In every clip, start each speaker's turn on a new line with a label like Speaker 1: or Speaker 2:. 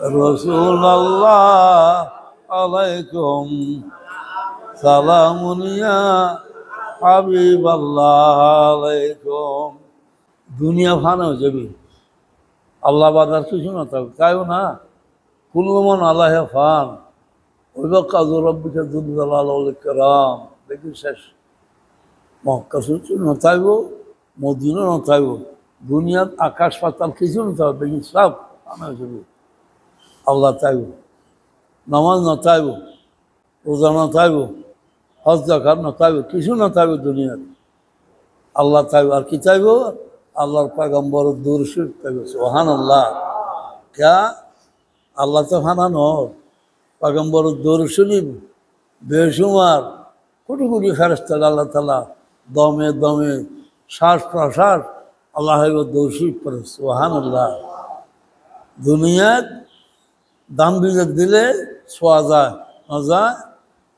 Speaker 1: রাসূলুল্লাহ আলাইকুম সালামুন ইয়া হাবিবাল্লাহ আলাইকুম। দুনিয়া ফানা হয়ে যাবে, আল্লাহ বাদার কিছু না থাকবে, তাইও না। কুল্লুমান আল্লাহ ফান ওইবা কাজু রব্বিকা যুল জালাল ওয়াল ইকরাম। দেখি শেষ মক্কা কিছু না থাকব, মদিনা না থাকব, দুনিয়ার আকাশ পাতাল কিছু না থাকবে, দেখি সব ফানা হয়ে যাবে। আল্লাহ চাইব, নামাজ না চাইব, রোজা না চাইব, হজ জাকাত না চাইব, কিছু না চাইব দুনিয়ার। আল্লাহ চাইব, আর কি চাইব? আল্লাহর পয়গম্বর দরুদ শরীফ চাইব। সুবহানাল্লাহ। क्या আল্লাহ তো ফানা নয়, পয়গম্বর দরুদ শরীফ বেশুমার কোটি কোটি ফেরেশতা আল্লাহ তাআলা দমে দমে শ্বাস প্রশ্বাস আল্লাহ দরুদ শরীফ পড়ে। সুবহানাল্লাহ। দুনিয়ার দাম বিজত দিলে ছোয়া যায় না যায়,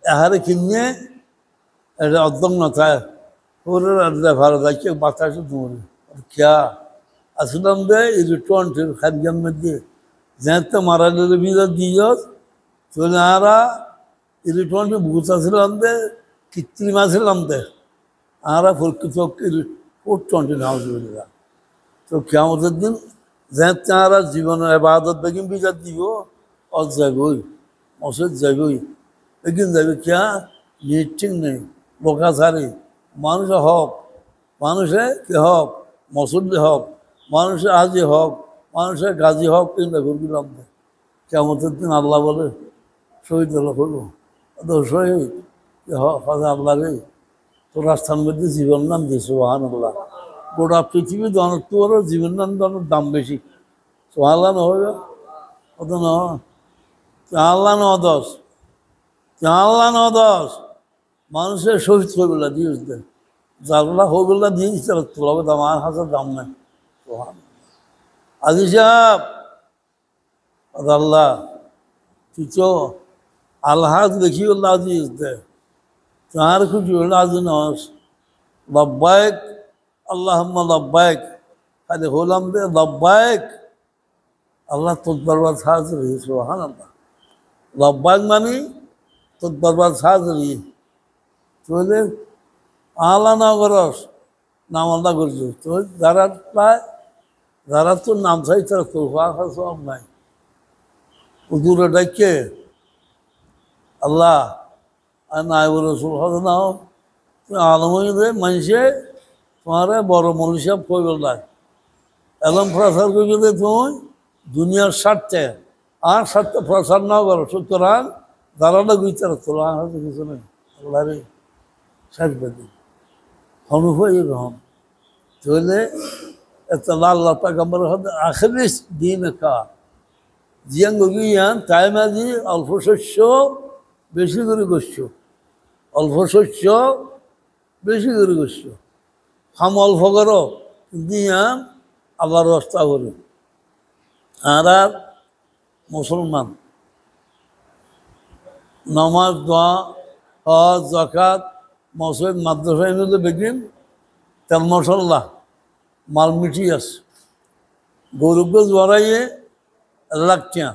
Speaker 1: এহারে কিনে এটা অর্ধক না থাকে, ওর ভালো যাচ্ছে বাতাসে দৌড়ে। क्या আসলাম দে টোয়েন্টির খাদ্যার মধ্যে যেতে মারা গেলে বিজত দিয়ে চলে আরা টোয়েন্টি ভূত আসলাম দে, কৃত্রিম আসলাম দে আরা প্রকৃত টোয়েন্টি নাও চলে। তো কেমতের দিন যেতে আরা জীবনের এবাদত বেগিন বিজত দিব, অজ যাবই, মসজিদ যাবই, এগিন যাবে। क्या মিটিং নেই, লোকাচারি মানুষের হক, মানুষে কি হক, মসজিদে হক, মানুষের হাজি হক, মানুষের গাজী হক, কিন্তু ঘুরলাম না। কেমতের দিন আল্লাহ বলে শহীদ হলো হলো শহীদ হক আল্লাহ রে, তোর রাস্তার মধ্যে জীবন নাম দিয়েছে। সুবহানাল্লাহ। গোটা পৃথিবী তোরও জীবন নাম দাম বেশি। সুবহানাল্লাহ না হবে অত না, আল্লাহ ন দশ, আল্লাহ ন দশ মানুষের শহীদ হইগুলা দিয়েছ দেন, যারগুলা হইগুলা দিয়ে দিচ্ছে তোলাবে দাম, আর হাজার দাম নাই। আজি সাহেব আল্লাহ তুই তো আল্লাহ দেখি বললে আজিজ দে, তার খুশি হলে আজি নস লব্বাইক আল্লাহুম্মা লব্বাইক, খালি হলাম দে লব্বাইক। আল্লাহ তোর দরবার হাজির। সুবহানাল্লাহ। লব্বাইক মানি তোর দরবার হাজির। তাহলে আল্লাহ না করস, নাম আল্লাহ করছো তো, যারা পায় যারা তোর নাম চাই তারা তোর সব নাই। দূরে ডাকে আল্লাহ আর নাই বলে সুলহ নাও আলমে মানুষে তোমার বড় মনীষা কইব না, এলম প্রচার করবে যে তুমি দুনিয়ার স্বার্থে আর স্বার্থে প্রচার নাও করো। সুতরাং দাঁড়ানো গুইতে তোলা হয়তো কিছু নেই। আল্লাহ রে শেষ বেদি হনুফই রহম তাহলে এত আল্লাহ পয়গম্বর আখিরিস দিন কা জিয়াং গিয়ান তাই মাঝি অল্প শস্য বেশি করে গোস্য, অল্প শস্য বেশি করে গোস্য, খাম অল্প করো দিয়ান আল্লাহর রাস্তা করে। আর আর মুসলমান নামাজ দোয়া হজ জাকাত মসজিদ মাদ্রাসা এমনি বেগিন তেল মশলা মাল মিটি আছে, গরুকে জড়াইয়ে 1 লাখ টাকা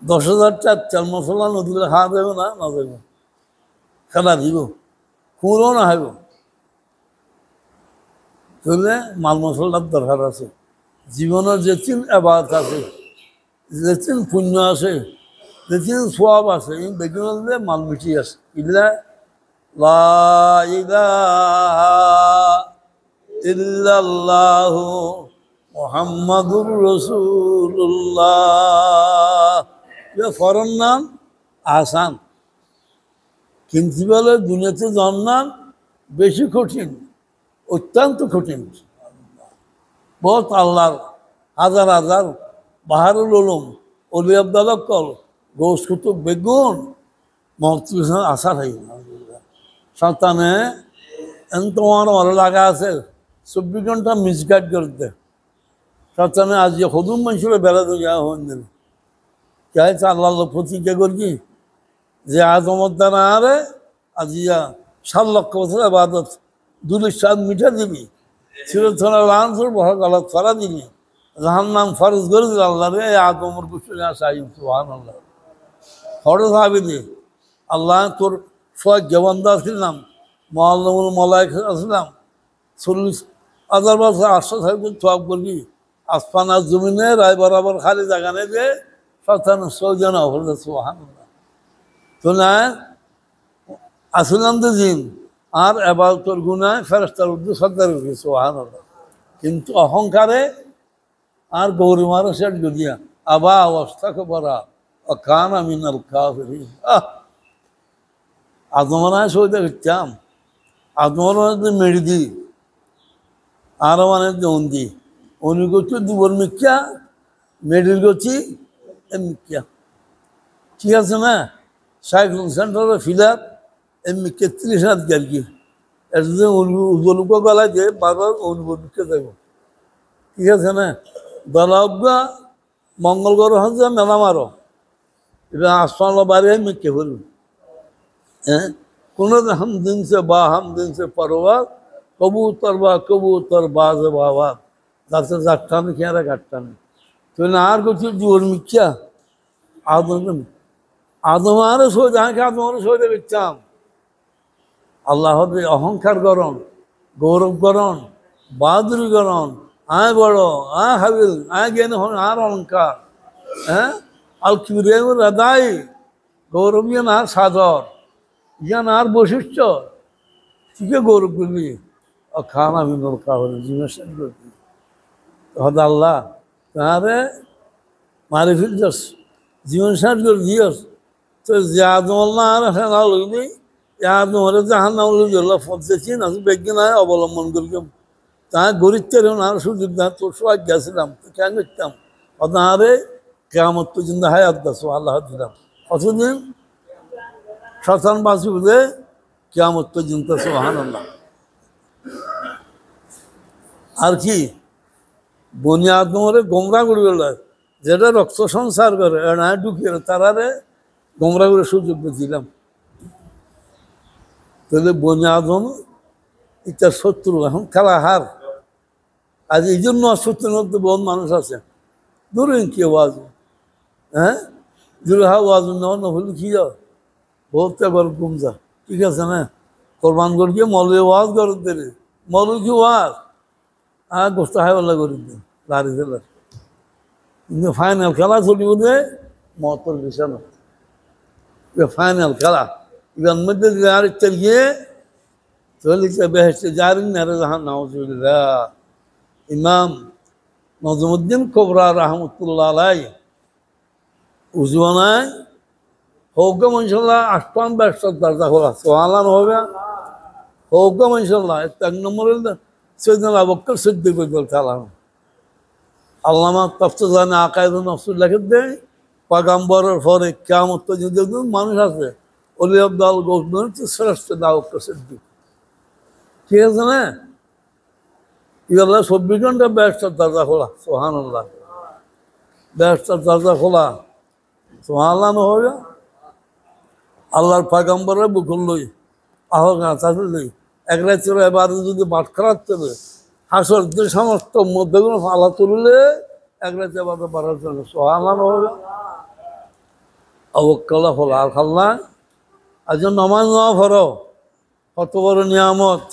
Speaker 1: 10,000 টাকা তেল মশলা নদীলে খাওয়া যাবে না, না যাবে খেলা দিব কুড়ো না হাইব। তাহলে মাল মশলার দরকার আছে। জীবনের যেদিন এবাদত আছে, যেদিন পুণ্য আছে, যেদিন সোয়াব আছে, এই বেগুন মাল মিটি আছে। ইল্লা লা ইলাহা ইল্লাল্লাহু মুহাম্মাদুর রাসূলুল্লাহ। ये ফরন নাম আসান, কিন্তু বলে দুনিয়াতে জন্মান বেশি কঠিন, অত্যন্ত কঠিন। বহুত আল্লাহর হাজার হাজার বাহারুল উলুম অলি আব্দাল কল গৌস কুতুব বেগুন মহতুল আশা থাই সন্তানে এন তোমার ভালো লাগা আছে 24 ঘন্টা মিসগাইড করতে সন্তানে আজ হদুম মানুষের বেড়াতে যাওয়া হন কে আল্লাহ প্রতিজ্ঞা করছি যে আজমত দ্বারা আরে আজিয়া 7 লক্ষ বছর আবাদত 2 সাত মিঠা দিবি ছিল থোড়া লাঞ্চর বড় গলত ফরা দিবি জাহান্নাম ফরজ করে দিল আল্লাহ রে আদমর গোসল চাই সুবহানাল্লাহ ফরজ হবে যে আল্লাহ তোর সোয়া গেবন্দা ছিলাম মহাল্লামুল মলাইক আসলাম 40,000 বছর আশ্বাস থাকবে সোয়াব করবি আসমানা জমিনে রায় বরাবর খালি জায়গা নেই যে সত্তানো সৌজনা হল সুবহানাল্লাহ তো না আসলাম তো জিন আর এবার তোর গুনায় ফেরেশতার উর্দু সর্দার উঠে সুবহানাল্লাহ কিন্তু অহংকারে আর গৌরীমারও সেট গদিয়া আবা অবস্থাকে বরা অকান আমিনাল কাফিরিন আদমরায় সইতে করতাম আদমরায় মেড়ি দি আর মানে জন্দি উনি করছি দুবর মিথ্যা মেডির করছি মিথ্যা ঠিক আছে না সাইক্লোন সেন্টারের ফিলার এমনি 30 হাত গাড়ি এর যদি উজলুক গলায় দিয়ে বারবার অনুভব মিথ্যা দেব ঠিক আছে না দলাবগা মঙ্গল গ্রহ যে মেলা মারো এটা আসমান বাড়ি মিথ্যে বলুন হ্যাঁ কোনো হাম দিন সে বা হাম দিন সে পরবাদ কবুতর বাজ বাবা যাতে যাত্রানি খেয়ারা কাটতানি তুই না আর করছিস জোর মিথ্যা আদম আরও সই যাকে আদম আরও সইতে দেখতাম আল্লাহ অহংকার করণ গৌরব করণ বাহাদুরি করণ আয় বড় আয় হাবিল আয় জ্ঞান হন আর অলঙ্কার হ্যাঁ আল কিবরিয়াম রাদাই গৌরব ইয়ান আর সাদর ইয়ান আর বৈশিষ্ট্য ঠিকই গৌরব করবি খানা বিন্দর কাহরে জিজ্ঞাসা করবি হদ আল্লাহ তাহারে মারি ফেলছস জীবন সার করে দিয়স তো আদমল্লা আর হেনা লইবি আদমরে জাহান নাম লইবি আল্লাহ ফলতেছি না বিজ্ঞান অবলম্বন করবি তাহা গরিবদের আর সুযোগ না তোর সবাই গেছিলাম তো কেন করতাম তাহারে কেমন পর্যন্ত হায়াত দাস আল্লাহ দিলাম কতদিন শতান বাঁচি বলে কেমন পর্যন্ত সুবহানাল্লাহ আর কি বনি আদমরে গোমরা করে গেল যেটা রক্ত সংসার করে না ঢুকিয়ে তারারে গোমরা করে সুযোগ দিলাম তাহলে বনি আদম ইটার শত্রু এখন খেলা হার আজ এই জন্য শত্রুর মধ্যে বহুত মানুষ আছে ধরুন কি ওয়াজ হ্যাঁ ধরো হা ওয়াজ না হলে কি যাও বহুত একবার কম যা ঠিক আছে না কোরবান করিয়ে মলে ওয়াজ করে দেবে মলে কি ওয়াজ আর গোস্ত হাইওয়ালা করে দিন লারি দিলার কিন্তু ফাইনাল খেলা চলিব যে মতর বিছানো ফাইনাল খেলা এবার মধ্যে আর ইচ্ছা গিয়ে চলিছে বেহেস্তে জারিন নারে জাহান নাউজুবিল্লাহ ইমাম নজমুদ্দিন কোবরা রহমতুল্লাহ আলাই উজওয়ানায় হোক ইনশাল্লাহ আষ্টান ব্যবসার দরজা খোলা সোহালান হবে হোক ইনশাল্লাহ 1 নম্বরের সৈয়দনা আবু বকর সিদ্দিক খেলা আল্লামা তফসিলানে আকায়েদ নফসুল লেখে দেয় পয়গম্বরের পরে কিয়ামত পর্যন্ত মানুষ আছে ওলি আব্দুল গৌতমের শ্রেষ্ঠ আবু বকর সিদ্দিক ঠিক আছে না এগুলো 24 ঘন্টা ব্যবসার দরজা খোলা সুবহানাল্লাহ ব্যবসার দরজা খোলা সুবহানাল্লাহ হবে আল্লাহর পয়গম্বরের বুকুল লই আহ্বান তাদের লই এক রাত্রে এবার যদি বাট খারাপ চলে হাসর যে সমস্ত মধ্যগুলো ফালা তুললে এক রাত্রে এবার বাড়ার জন্য সুবহানাল্লাহ হবে অবকাল্লা ফলা আর খাল্লা আজ নমাজ নেওয়া ফরো কত বড় নিয়ামত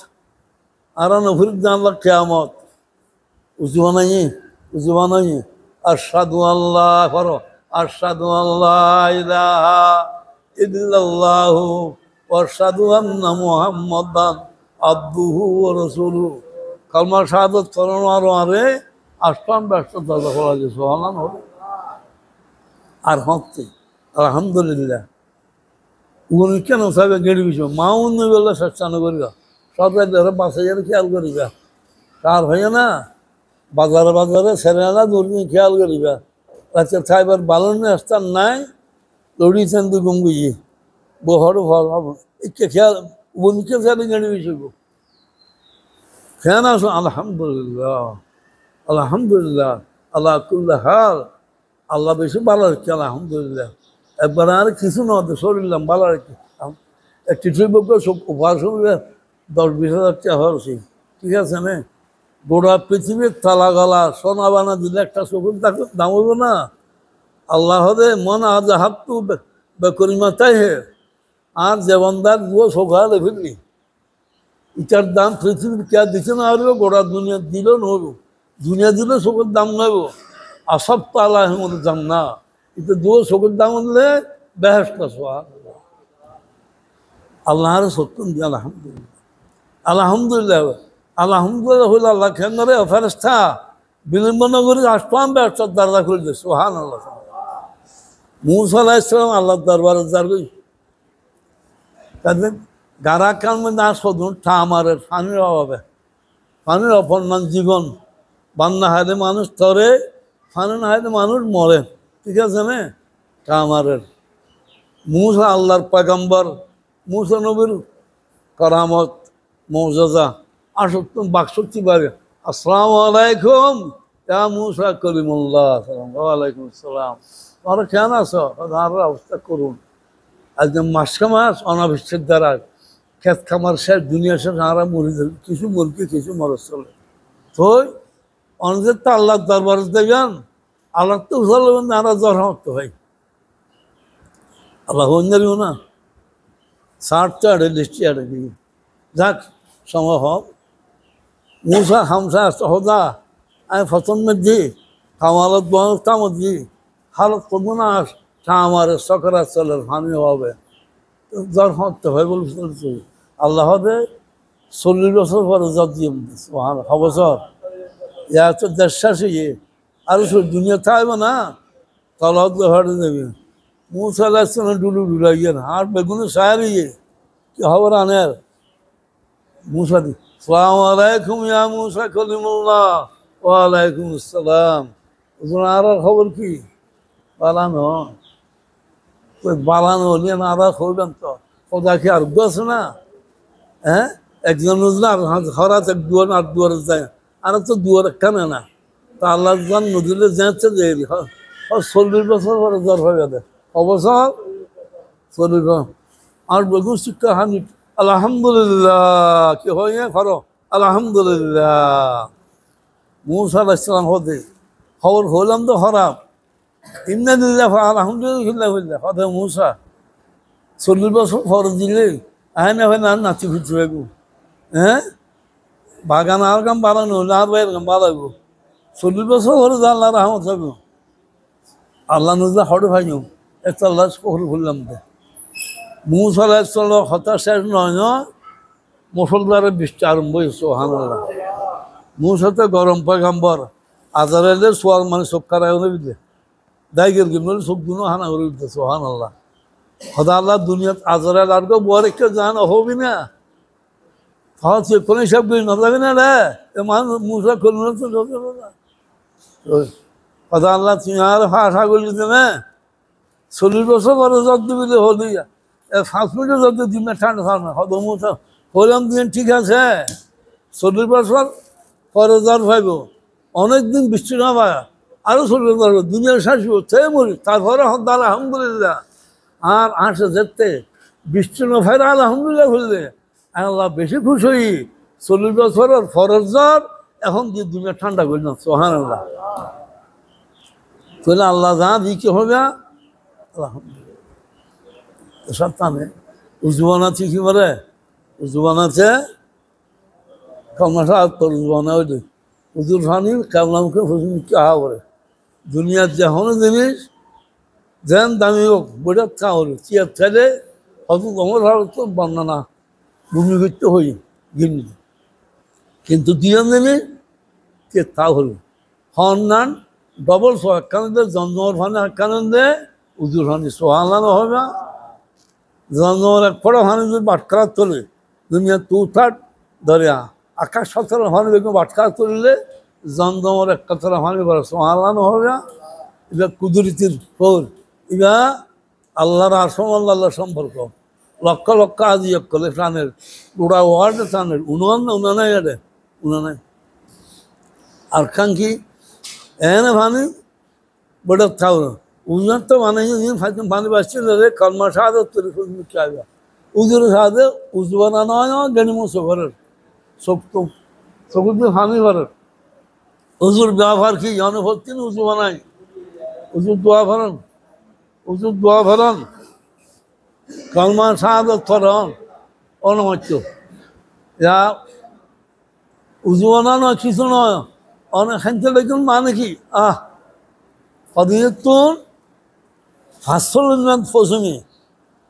Speaker 1: আর নফির জানলা কিয়ামত উজু বানাই আশহাদু আল্লাহ ফরো আশহাদু আল্লাহ ইলাহা ইল্লাল্লাহু ওয়া আশহাদু আন্না মুহাম্মাদান আবদুহু ওয়া রাসূলুহু কালমা শাহাদাত ফরন আর আরে আষ্টান ব্যস্ত দরজা খোলা যে সুবহানাল্লাহ আর হচ্ছে আলহামদুলিল্লাহ উনি কেন সাহেব গেড়ি বিষয় মা অন্য বেলা চেষ্টা করিবা সবাই ধরে বাসে যারা খেয়াল করিবা কার হয় না বাজারে ছেড়ে না দৌড়ি খেয়াল করিবা রাতে খাইবার ভালো স্থান নাই দৌড়িয়েছেন দু গঙ্গুজি বহর ভর ইকে খেয়াল উনিকে সাহেব গেড়ি বিষয় খেয়াল আসো আলহামদুলিল্লাহ আলহামদুলিল্লাহ আল্লাহ কুল্লা হাল আল্লাহ বেশি ভালো রাখছে আলহামদুলিল্লাহ একবার আর কিছু নয় শরীরলাম ভালো রাখছি একটি ট্রিপ সব উপহার 10-20 হাজার টাকা হচ্ছে ঠিক আছে না গোড়া পৃথিবীর তালা গলা সোনা বানা দিলে একটা চোখের দাম হইব না। আল্লাহ দে মন আজ হাত তু বেকরিমাতাই হে আর জবানদার দুয়ো সোখা লেফিলি ইটার দাম পৃথিবীর কে দিচ্ছে না হইব গোড়া দুনিয়া দিল নহব দুনিয়া দিলে চোখের দাম নইব আসব তালা হেমর দাম না এটা দুয়ো চোখের দাম হলে বেহেস্তা সোহা আল্লাহর সত্যম দি আলহামদুলিল্লাহ আলহামদুলিল্লাহ আলহামদুলিল্লাহ হইল আল্লাহ খেন্দরে ফেরেস্তা বিলম্ব নগরী আসতাম ব্যবসার দরজা খুলে দিচ্ছে সোহান আল্লাহ মুসা আলাইহিস সালাম আল্লাহর দরবারে যারগই তাদের গারা কান মধ্যে আসুন ঠা আমারের পানির অভাবে পানির অপরমান জীবন বান্না হায়দে মানুষ তরে পানি না হায়দে মানুষ মরে ঠিক আছে না ঠা আমারের মুসা আল্লাহর পয়গম্বর মুসা নবীর কারামত মৌজাজা আসক্ত বাকশক্তি বাড়ে আসসালামু আলাইকুম ইয়া মুসা কলিমুল্লাহ ওয়ালাইকুম আসসালাম তোমরা কেমন আছো তার অবস্থা করুন আজ মাসকে মাস অনাবশ্যক দ্বারা ক্ষেত খামার শেষ দুনিয়া শেষ আমরা মরি কিছু মুরগি কিছু মরচ চলে তো অনেক তো আল্লাহর দরবারে দেবেন আল্লাহ তো চলবেন না আমরা জ্বর হতো ভাই আল্লাহ হইও না 60টা আড়ে লিস্টি আড়ে দিয়ে যাক সময় হোক মুসা হামসা হদা আমি ফসল মধ্যে কামালত বনস্তা মধ্যে হালত করবো না আমার সকরা চলের হানি হবে জ্বর হতে হয় বলছে আল্লাহ হবে 40 বছর পরে জ্বর দিয়ে বছর ইয়া তো দেড়শাস ইয়ে আর দুনিয়া থাকবে না তলাত হাটে দেবে মুসা আলাইহিস ডুলু ডুলাইয়ে না আর বেগুনে সায়ার ইয়ে কি খবর আনের মুসা দি আসসালামু আলাইকুম ইয়া মুসা কলিমুল্লাহ ওয়ালাইকুম আসসালাম আর খবর কি বালানো ওই বালানো নিয়ে না আদা করবেন তো ওদা কি আর আছে না হ্যাঁ একজন হরাত এক দুয়ার আর দুয়ারে যায় আর তো দুয়ার কানে না তা আল্লাহ জান নদীলে যাচ্ছে যে 40 বছর পরে জ্বর হয়ে গেছে অবসর 40 বছর আর বেগুন শিক্ষা হানি আলহামদুলিল্লাহ কি হয়ে করো আলহামদুলিল্লাহ মুসা আলাইহিস সালাম হতে খবর হলাম তো খারাপ ইন্নালিল্লাহ আলহামদুলিল্লাহ হতে মুসা 40 বছর ফরজ দিলে আয় না হয় না নাচি ফিরতে হবে হ্যাঁ বাগান আর কাম বাড়ানো আর বাইরের কাম বাড়াবো 40 বছর ফরজ আল্লাহ রহমত হবে আল্লাহ নজরুল হড়ে ভাই একটা আল্লাহ কখনো ভুললাম তো মুসা আলাইহিস সালাম হতাশা নয় মুসলমানের বৃষ্টি আরম্ভ হয়েছে সুবহানাল্লাহ মুসা তো গরম পয়গম্বর আজারাইলে সোয়াল মানে সব কারায় দিলে দায়গের গেমলে সব গুলো হানা করে দিতে সুবহানাল্লাহ খোদা আল্লাহ দুনিয়াত আজারাইল আর কেউ বড় একটা জান হবি না সে কোনো সব গই না যাবে না রে মানুষ মুসা করল তো খোদা আল্লাহ তুমি আর আশা করলি না 40 বছর পরে জব দিবিলে হলি 5 মিনিটে জব দিন না ঠান্ডা থাক না হয়তো মুসা হলাম দিন ঠিক আছে 40 বছর পরে জ্বর ভাইব অনেকদিন বৃষ্টি না পায় আরো 40 বছর দুনিয়ার শাসি হচ্ছে মরি তারপরে আলহামদুলিল্লাহ আর আসে যেতে বৃষ্টি না ভাইরা আলহামদুলিল্লাহ বললে আল্লাহ বেশি খুশি হই 40 বছরের ফরজ জ্বর এখন যে দুনিয়া ঠান্ডা করি না সুবহানাল্লাহ তাহলে আল্লাহ যা দি কি হবে আলহামদুলিল্লাহ সব তানে উজবান আছে কি বলে উজবান আছে কলমাশা তোর উজবান ওই হুজুর ফানি কামলামকে হুজুর কাহা বলে দুনিয়ার যে কোনো জিনিস যেন দামি হোক বইটা কা হলো চেয়ার ছেলে হয়তো তোমার ভালো তো বর্ণনা ভূমি করতে হই গিনি কিন্তু দুজন জিনিস কে তা হলো হন্নান ডবল সো একখানে জন্মর ফানে একখানে উজুর ফানি সোহালানো হবে জন্মর এক ফটো ফানি যদি বাটখারা তোলে দুনিয়া তু থার্ড দরিয়া আকাশ সতেরো ফানি দেখুন বাটখারা তুললে জমজমর এক কথার ফানি করে সোহালানো হবে এবার কুদরতির ফোর এবার আল্লাহর আসম আল্লাহ সম্পর্ক লক্ষ লক্ষ আজি করলে প্রাণের পুরা ওয়ার্ল্ড প্রাণের উনানাই আরে উনানাই আর কাঙ্ক্ষী এনে ভানি বড় থাও উনার তো মানে পানি বাঁচছিল রে কর্মা সাহায্য তৈরি করতে হবে উজুর সাহায্য উজু বানানো হয় গণিমো সফরের সব তো চকুর দিয়ে পানি ভরে। উজুর ব্যবহার কি জানো? ভর্তি উজু বানাই, উজুর দোয়া ভরেন, উজুর দোয়া ভরেন, কলমা শাহাদাত করেন, অনমাত্য যা উজু বানানো কিছু নয়। অনেক খাইতে দেখুন মানে কি কদিন হাস্তলিমান পশ্চিমে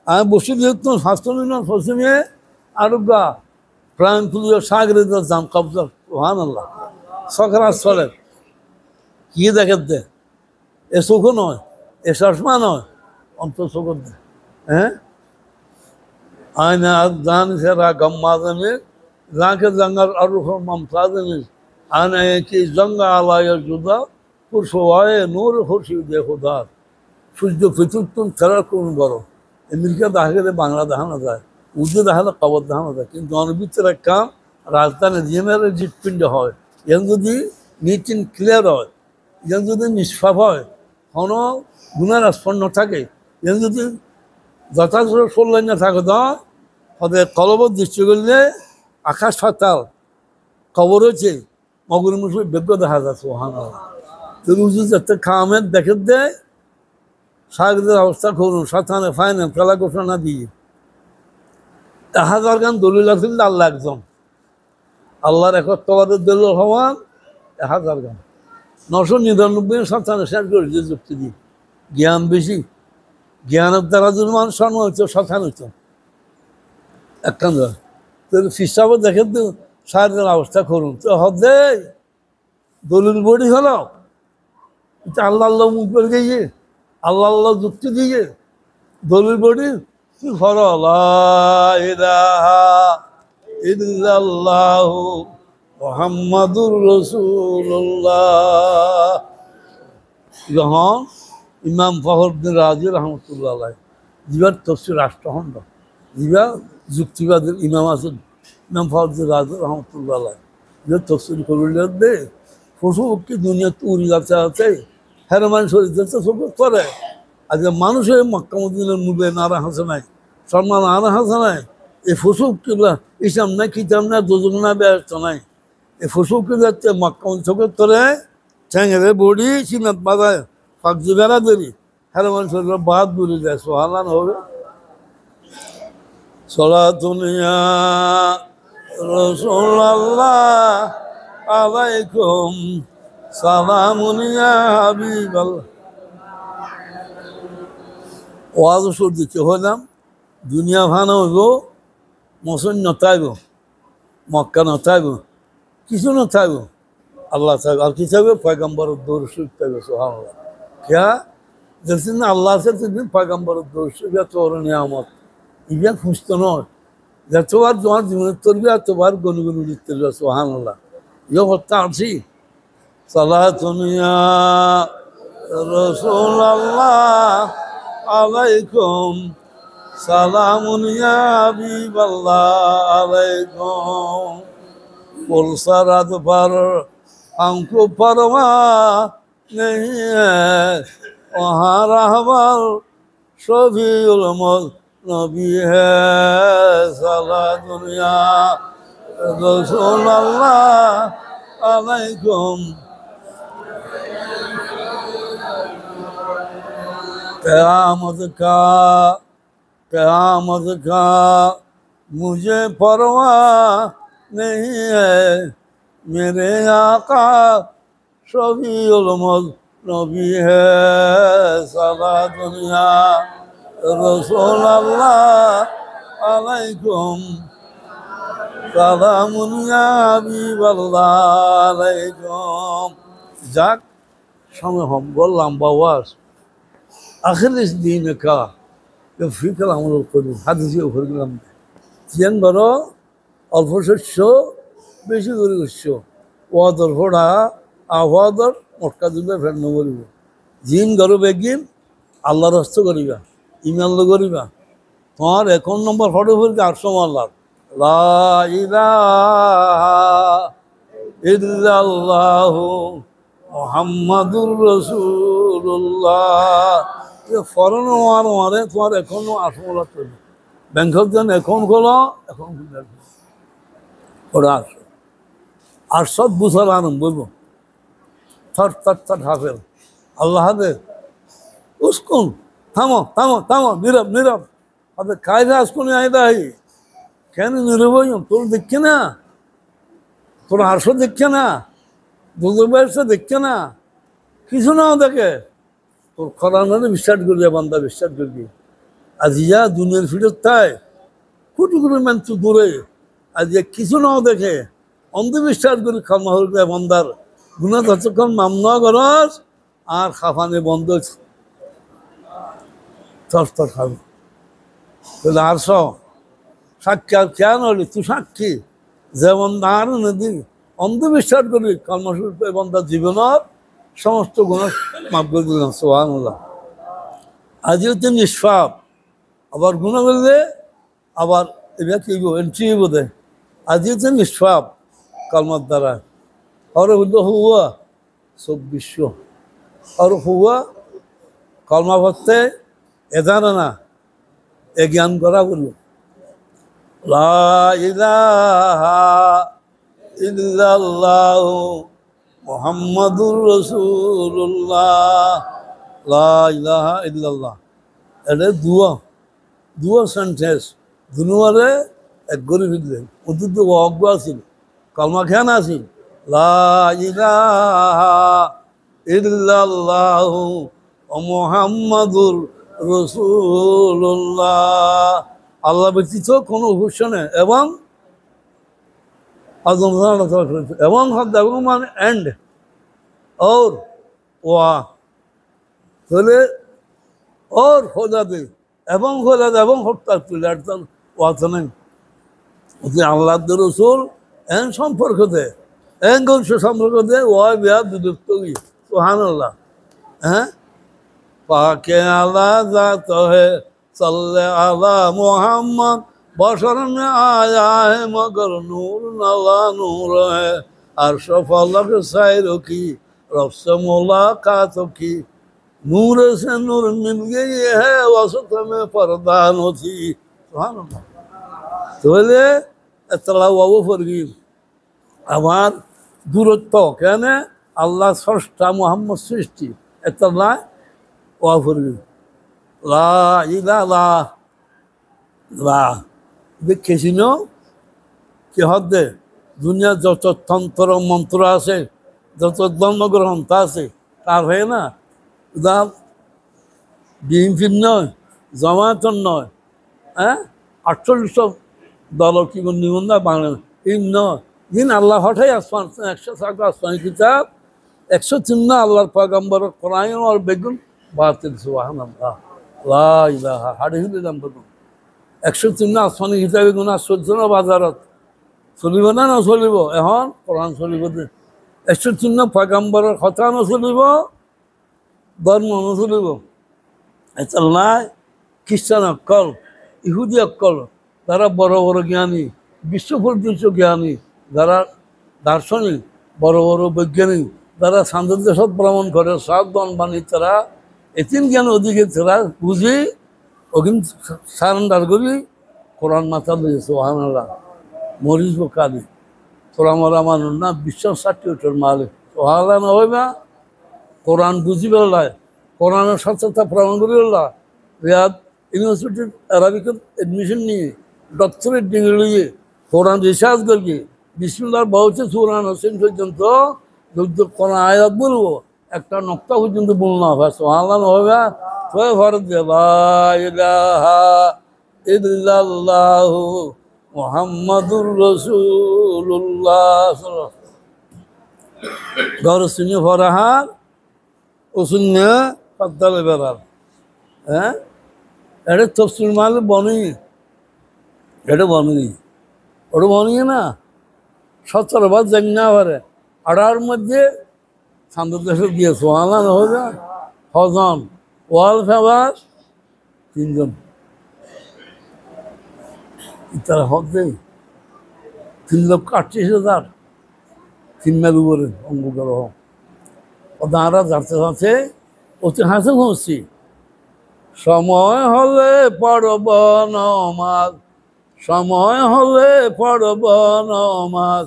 Speaker 1: আমি বসে দিতাম হাস্তলিমান পশ্চিমে আরোগ্যা প্রাণ পুজো সাগরে দাম কবজা হান আল্লাহ সকাল চলে কি দেখেন দে এ চোখও নয়, এ চশমা নয়, অন্তর চোখের দে। হ্যাঁ আয়না দান সেরা গম্মা দেনে রাকে জঙ্গার আরো মমতাজনে আয়না কি জঙ্গা আলায় জুদা পুরুষে নূর খুশি দে খুদার সূর্য পৃথুত্তম খেলা কোন বড় আমেরিকা দেখা গেলে বাংলা দেখানো যায়, উর্দু দেখালে খবর দেখানো যায়, কিন্তু অনবিত্রের এক কাম রাজধানী জেনারেল হৃৎপিণ্ড হয়। এর যদি নিট অ্যান্ড ক্লিয়ার হয়, এর যদি নিষ্পাপ হয়, কোনো গুণের আস্পন্ন থাকে, এর যদি যথাযথ সল্যাণ থাকে তো ওদের কলবর দৃষ্টি করলে আকাশ পাতাল খবর হয়েছে মগুর মুসুর বেগ্য দেখা যাচ্ছে ওহান তো রুজু যাতে খামের দেখে দেয় সাগরের অবস্থা করুন সাথানে ফাইনাল খেলা ঘোষণা দিয়ে 1000 গান দলিল আছে আল্লাহ একজন, আল্লাহর একত্ববাদের দলিল হওয়ান 1000 গান 999 সাথানে শেষ করেছে যুক্তি দিয়ে। জ্ঞান বেশি, জ্ঞানের দ্বারা যদি মানুষ শর্মা হচ্ছে সাথান হইতো একখান তো ফিসাবও দেখে তো সাগরের অবস্থা করুন তো হদে দলিল বডি হলো আল্লাহ আল্লাহ মুখ করে গিয়ে আল্লাহ আল্লাহ যুক্তি দিয়ে দলিল বডি কি ফর ইল্লাল্লাহু মুহাম্মাদুর রাসূলুল্লাহ। যখন ইমাম ফখরুদ্দিন রাজি রহমতুল্লাহ আলাইহি যিবার তফসির রাষ্ট্রখণ্ড যিবা যুক্তিবাদের ইমাম আছেন ইমাম ফখরুদ্দিন রাজি রহমতুল্লাহ আলাইহি যে তফসির করলে দে পশু পক্ষী দুনিয়া উড়ি যাচ্ছে আছে হেরমান শরীর যাচ্ছে সব করে। আজকে মানুষের মক্কা মদিনার মুবে নারা হাসে নাই, সম্মান আনা হাসে নাই, এই ফসুক কিংবা ইসলাম নাই কিতাব না দুজন না ব্যস্ত নাই, এই ফসুক যাচ্ছে মক্কা চোখের তোরে ঠ্যাঙেরে বড়ি সিনাত বাজায় পাকজি বেড়া দেরি হেরমান শরীর বাদ দূরে যায় সোহালান হবে। সলাতুনিয়া রাসূলুল্লাহ আলাইকুম সালামুনিয়া হাবিবাল্লাহ। ওয়াজ দিতে হইলাম দুনিয়া ভানো হইব, মসন নতাইব, মক্কা নতাইব, কিছু নতাইব, আল্লাহ চাইব আর কি চাইবে পয়গম্বর দৌড় সুখ চাইবে সুবহানাল্লাহ। क्या যেদিন আল্লাহ আছে সেদিন পয়গম্বর দৌড় সুখ তোর নিয়ামত ইবিয়া খুঁজতো নয় যতবার তোমার জীবনের তরবি আর তোমার গনুগুন উড়িতে সুবহানাল্লাহ। ইয়ে হত্যা আছি সালাতুনিয়া রাসূলুল্লাহ আলাইকুম সালামুন ইয়া হাবিবাল্লাহ আলাইকুম পুলসারাত पर हमको परवाह नहीं है वहाँ रहबर शफीउल नबी है साला दुनिया रसूलुल्लाह अलैकुम। क़यामत का मुझे परवाह नहीं है मेरे आका शफीउल नबी है साला दुनिया रसूलुल्लाह अलैकुम सालामुन या হাবিবাল্লাহ আলাইকুম। যাক সময় হম বললাম বাবাস আখির দিন কা ফিকাল আমল করুন হাদিসে উপর গেলাম চিয়ান বড় অল্প শস্য বেশি করে শস্য ওয়াদর ফোড়া আহ্বাদর মটকা দিলে ফের নগরিব জিন গরু বেগিন আল্লাহর হস্ত করিবা ইমাল করিবা তোমার 1 নম্বর ফটো ফুলকে 800 আল্লাহ লা ইলাহা ইল্লাল্লাহু মুহাম্মাদুর রাসূলুল্লাহ। ফরেন মারে তোমার এখনো 800 চলবে ব্যাংকক যেন এখন খোলো এখন ওরা আসো 800 বছর আনন্দ বলবো থর থর থর হাফেল আল্লাহ হাফেজ উস্কুন থামো থামো থামো নীরব নীরব আপনি কায়দা আসকুন আয়দাই কেন নীরব তোর দেখছে না তোর 800 দেখছে না দুর্গা দেখছে না কিছু নাও দেখে তোর কোরআনে বিশ্বাস করবি বান্দা বিশ্বাস করবি আজ ইয়া দুনিয়ার ফিরত তাই কোটি কোটি মানুষ দূরে আজ কিছু নাও দেখে অন্ধবিশ্বাস করি ক্ষমা হল বন্দার গুণা যতক্ষণ মামলা করস আর খাফানে বন্ধ তর খাবে তাহলে 800 সাক্ষী আর কেন হলি তুই সাক্ষী যেমন আর নদী অন্ধবিশ্বাস করি কর্মসূত্র বন্দার জীবনের সমস্ত গুণ মাফ করে দিলাম সুবহানাল্লাহ আজও তো নিষ্পাপ আবার গুণ করলে আবার এটা কি এন্ট্রি বোধে আজও তো নিষ্পাপ কলমার দ্বারা আর হইল হুয়া 2400 আর হুয়া কলমা ভরতে এ জানে না এ জ্ঞান করা বলল লা ইলাহা ইল্লাল্লাহু মুহাম্মাদুর রাসূলুল্লাহ লা ইলাহা ইল্লাল্লাহ এটা দুয়া সেন্টেন্স দুনুয়ারে এক গরি ফিরলেন ওদের তো অজ্ঞ আছিল কলমা খেয়ান আছিল লা ইলাহা ইল্লাল্লাহু মুহাম্মাদুর রাসূলুল্লাহ আল্লাহ ব্যতীত কোনো উপাস্য নেই এবং এবং এবং মানে এন্ড और ওয়া তাহলে और খোদা দে এবং খোদা দে এবং হত্যা তুলে একদম ওয়াতে নেই ওতে আল্লাহ রসুল এন সম্পর্ক দে এন গংশ সম্পর্ক দে ওয়া বিয়া বিদুপ্ত গিয়ে সুবহানাল্লাহ হ্যাঁ পাকে আল্লাহ জাত হে সাল্লে আলা মুহাম্মদ बशर में आया है मगर नूर नवा नूर है अर्श फलक सैरों की रब से मुलाकातों की नूर से नूर मिल गई है वसत में परदान होती तो এতলা ওয়াও ফরগিব আমার দূরত্ব কেন আল্লাহ স্রষ্টা মুহাম্মদ সৃষ্টি এতলা ওয়াও ফরগিব লা ইলাহা লা দেখেছিল কি হদ্দে দুনিয়ার যত তন্ত্র মন্ত্র আছে যত ধর্মগ্রন্থ আছে তার হয়ে না উদাহরণ বিএনপির নয় জামায়াতের নয় হ্যাঁ 48 দল কি নিবন্ধা বাংলা এই নয় দিন আল্লাহ হঠাই আসমান 100 আসমানি কিতাব 103 আল্লাহর পয়গম্বর কোরআন আর বেগুন বাতিল সুবহানাল্লাহ লা ইলাহা হাদিসুল বেগুন 103 আসমানি হিসাবে গুণা চলছে না বাজারত চলিব না নচলিব এখন কোরআন চলিব 103 পয়গম্বরের কথা নচলিব ধর্ম নচলিব এটা নাই খ্রিস্টান অকল ইহুদি অকল যারা বড় বড় জ্ঞানী বিশ্ব পর্যন্ত জ্ঞানী যারা দার্শনিক বড় বড় বৈজ্ঞানিক যারা সান্দ্রদেশত ভ্রমণ করে সাবধান বাণী তারা এতিম জ্ঞান অধিকে তারা বুঝি ওখান সারেন্ডার করি কোরআন মাথা দিয়েছে সুবহানাল্লাহ মরিস কালি তোরা মরা মানুষ না বিশ্বাস সার্টিফিকেটের মালিক সুবহানাল্লাহ না হইবা কোরআন বুঝি বেলায় কোরআনের সত্যতা প্রমাণ করি বেলা রিয়াদ ইউনিভার্সিটির অ্যারাবিকের এডমিশন নিয়ে ডক্টরেট ডিগ্রি নিয়ে কোরআন রিসার্চ করি বিসমিল্লাহর বহুতে কোরআন হোসেন পর্যন্ত কোরআন আয়াত বলবো একটা নক্তা পর্যন্ত বল না হয় সুবহানাল্লাহ না হইবা ভারত ইল্লাল্লাহু মুহাম্মাদুর রাসূলুল্লাহ গর শুনে ফরাহার ও শুনে পদ্দালে বেড়ার হ্যাঁ এটা তফসিল মাল বনি এটা বনি ওটা বনি না 17 বার জানা পারে 18 মধ্যে সান্দ্রদেশে দিয়ে সোহানা না হবে হজন ওয়াল ফেভার 3 জন তারা হক দেয় 3,38,000 3 উপরে অঙ্গগ্রহ ওনারা যাতে যাতে ওতে হাসে পৌঁছি সময় হলে পড়ব নমাজ সময় হলে পড়ব নমাজ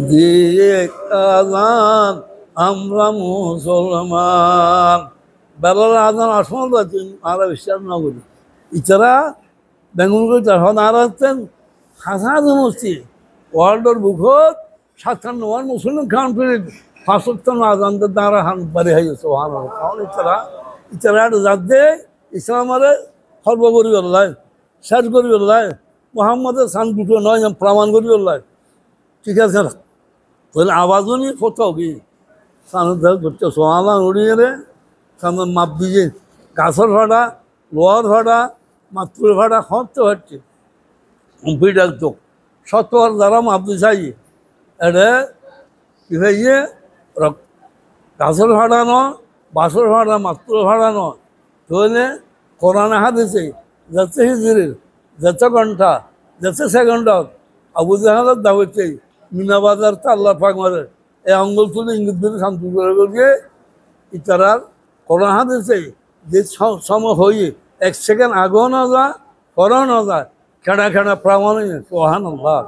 Speaker 1: দিয়ে আজান আমরা মুসলমান। বেলার আজান আসমান আর বিশ্বাস না করি ইচ্ছারা বেঙ্গল করে তখন আর হচ্ছেন হাজার মসজি ওয়ার্ল্ডের বুকত 57 মুসলিম কান্ট্রির 65 আজানদের দ্বারা হান বাড়ি হয়ে গেছে ওহান কারণ ইচ্ছারা একটা জাত দিয়ে ইসলামারে সর্ব করি বললায় শেষ করি বললায় মোহাম্মদের সান দুটো নয় প্রমাণ করি বললায় ঠিক আছে না তাহলে আওয়াজও নিয়ে কোথাও কি সানের করছে সোহানা উড়িয়ে রে সামনে মাপ দিয়ে গাছের ভাড়া লোহার ভাড়া মাতৃর ভাড়া খরচ হচ্ছে কম্পিউটার চোখ সত্তর দ্বারা মাপ দিয়ে চাই এটা কি হয়েছে গাছের ভাড়া নয় বাসর ভাড়া মাতৃ ভাড়া নয় তাহলে কোরআনে হাদিসে যাচ্ছে হিজরির যাচ্ছে ঘন্টা যাচ্ছে সেকেন্ডত আবু জাহালের দাওয়াতে মিনা বাজার তো আল্লাহ পাক মারে এই আঙ্গুল তুলে ইঙ্গিত দিলে শান্তি করে গিয়ে ইতারার কোরআন হাদিসে যে সময় হয়ে 1 সেকেন্ড আগেও না যায় পরেও না যায় খেড়া খেড়া প্রামাণে সোহান আল্লাহ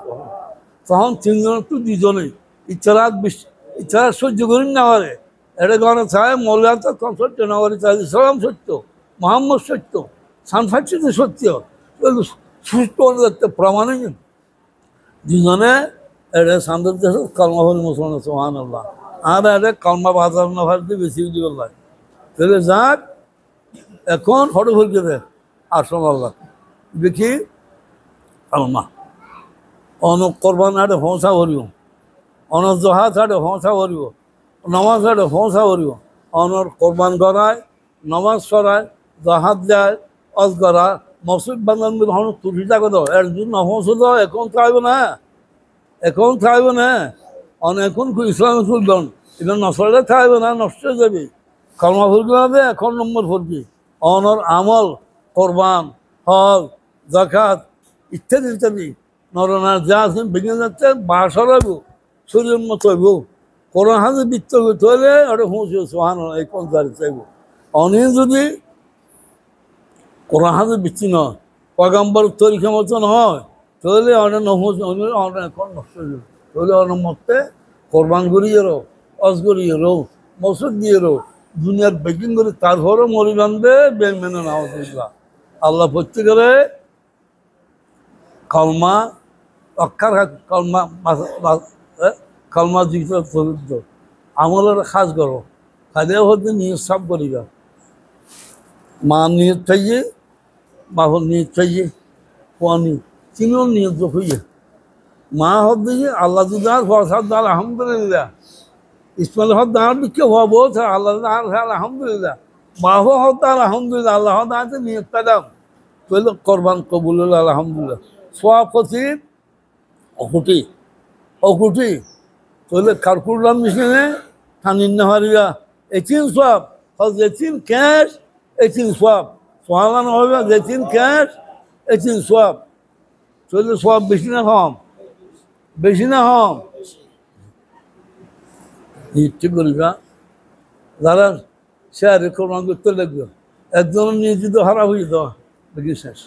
Speaker 1: তখন তিনজন তো দুজনেই ইচ্ছারা সহ্য করি না পারে এটা গণে চায় মৌলা তো সত্য না করে চাই ইসলাম সত্য মোহাম্মদ সত্য সানফাচ্ছি সত্য সুস্থ প্রমাণে দুজনে এটা সান্দের দেশে কলমা হল মুসলমান সোহান আল্লাহ আর এটা কলমা বাজার না ভারতে বেশি কিছু করলাম তাহলে যাক এখন ফটো ফুলকে দেয় আসল আল্লাহ দেখি কলমা অন করবান আড়ে ফোঁসা ভরিব অন জহাজ আড়ে ফোঁসা ভরিব নমাজ আড়ে ফোঁসা ভরিব অনর কোরবান করায় নমাজ করায় জাহাজ যায় অজ করা মসজিদ বান্ধব হন তুলি টাকা দাও এর জন্য ফোঁসো দাও এখন চাইবে না এখন থাকবে না এখন ইসলামে ফুলবেন এটা নসলে থাকবে না নষ্ট হয়ে যাবে কর্মা ফুলবে হবে এখন নম্বর ফুলবি অনর আমল কোরবান হজ জাকাত ইত্যাদি ইত্যাদি নরনার যা আছে ভেঙে যাচ্ছে বাসা রাখব শরীরের মতো হইব কোরআন হাতে বৃত্ত করতে হলে ওটা পৌঁছে সোহান এই পঞ্চায়েত চাইব অনেক যদি কোরআন হাতে বৃত্তি নয় পয়গাম্বর তরিকা মতো নয় তাহলে অনেক অনেক এখন নষ্ট হয়ে যাবে তাহলে অনেক মতে কোরবান করিয়ে রো অজ করিয়ে রো মসুদ দিয়ে রো দুনিয়ার বেকিং করে তারপরও মরি বান্ধবে ব্যাংক মেনে নেওয়া আল্লাহ প্রত্যেকের কলমা অক্ষার কলমা কলমা দিতে চরিত্র আমলের কাজ করো কাজে হতে নিয়ে সব করিবা মা নিয়ে চাইয়ে বাবুর নিয়ে চাইয়ে পানি তিনিও নিয়ত হইয়ে মা হদ দিয়ে আল্লাহ দুদার ফরসাদ আলহামদুলিল্লাহ ইসমাইল হদ দাঁড় দিকে হওয়া বলছ আল্লাহ আলহামদুলিল্লাহ মাহো হদ আলহামদুলিল্লাহ আল্লাহ দাঁড়াতে নিয়ত পেলাম তাহলে কোরবান কবুল আলহামদুলিল্লাহ সোয়া ফসির অকুটি অকুটি তাহলে কারকুলাম মিশনে টানিন না হারিয়া এচিন সব হজ এচিন ক্যাশ এচিন সব সোহালান হবে এচিন ক্যাশ এচিন সব তাহলে সব বেশি না কম বেশি না কম ঠিক করিবা যারা শেয়ারে কোরবান করতে লাগবে একজনের নিয়োজিত হারা হয়ে দেওয়া দেখি শেষ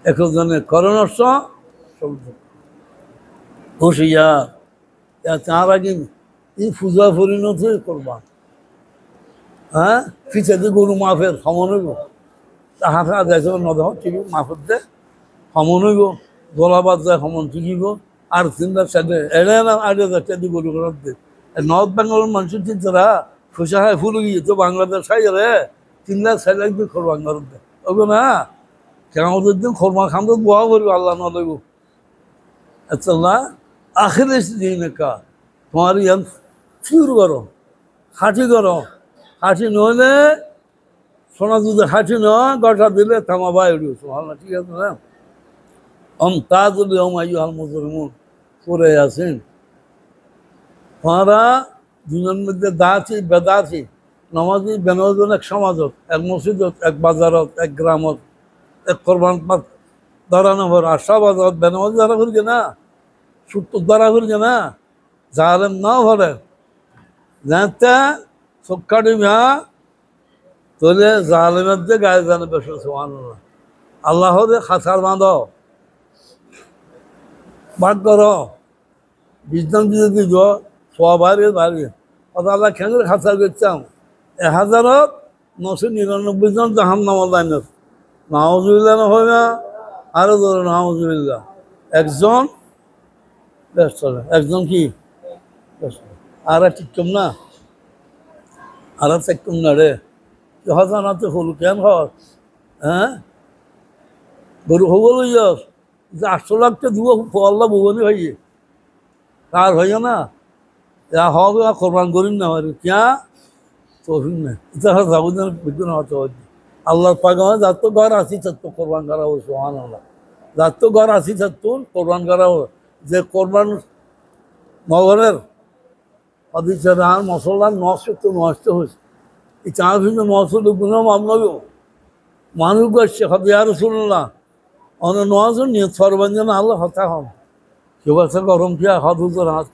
Speaker 1: একজনের করোনার হুঁশিয়ার তার আগে এই পূজা পরিণত করবা হ্যাঁ ফিচাতে গরু মাফের সমন হইব হাতে যাইছে নদহ ঠিক মাফের দে সমন হইব গোলাবাদ যায় সমন ঠিকিব আর চিন্তা সাইডে এড়ে না আড়ে যাচ্ছে গরু করার দে নর্থ বেঙ্গলের মানুষের চিন্তারা ফুসা হয় ফুল গিয়ে তো বাংলাদেশ খাইলে 3 লাখ 4 লাখ দিয়ে খরবান করার দে ওগো না কেমন দিন খরমা খান্দ দোয়া করবো আল্লাহ না দেব আচ্ছা না আখের দিন কা তোমার ইয়ান ফিউর করো খাঁটি করো খাঁটি নইলে সোনা যদি খাঁটি নয় গটা দিলে থামা বাই উঠবে সোহাল ঠিক আছে না তা যদি আইহাল মুসলমান করে আছেন তাঁরা দুজনের মধ্যে দাঁচি বেদাছি নমাজি বেনজন এক সমাজত এক মসজিদত এক বাজারত এক গ্রামত এক কোরবান ধরানো ভর আশা বাজারত বেনামাজ ধরা ভরছে না সুত্তর ধরা ভরছে না জালেম নাও ভরে জানতে চোখাটি ভা তোলে জালেমের যে গায়ে জানে বেশ সোহান আল্লাহ দে খাসার বাঁধ ভাগ কর বিজদান দিয়ে দিব সবারই বাড়ি কথা আল্লাহ খেঙ্গের খাতা করতাম 1099 জন জাহান নামাজ আইনত নাউজুবিল্লাহ না হয় না আরো ধরো নাউজুবিল্লাহ একজন ব্যস্ত একজন কি আর ঠিক কম না আর ঠিক কম না রে হাজার না তো হল কেন হয় হ্যাঁ গরু হবল যাস যে 800 লাখটা দিব আল্লাহ ভুবনি হইয়ে তার হইয়া না যা হবে কোরবান করিম না হয় ক্যা তৌফিক না এটা যাবো না বিদ্যুৎ হতে হয় আল্লাহর পাগমা যার তো ঘর আসি তো কোরবান করা হবে সুবহানাল্লাহ যার তো ঘর আসি তো কোরবান করা হবে যে কোরবান নগরের হাদিসের আর মশলার নষ্ট হয়েছে এই চার ভিন্ন মশলা গুলো মামলাও মানুষ করছে হতে আর শুনলাম অন্য নজন নিয়ে সর্বাঞ্জন আল্লাহ হতা হন কেউ আছে গরম খেয়া হদ হুজুর হাত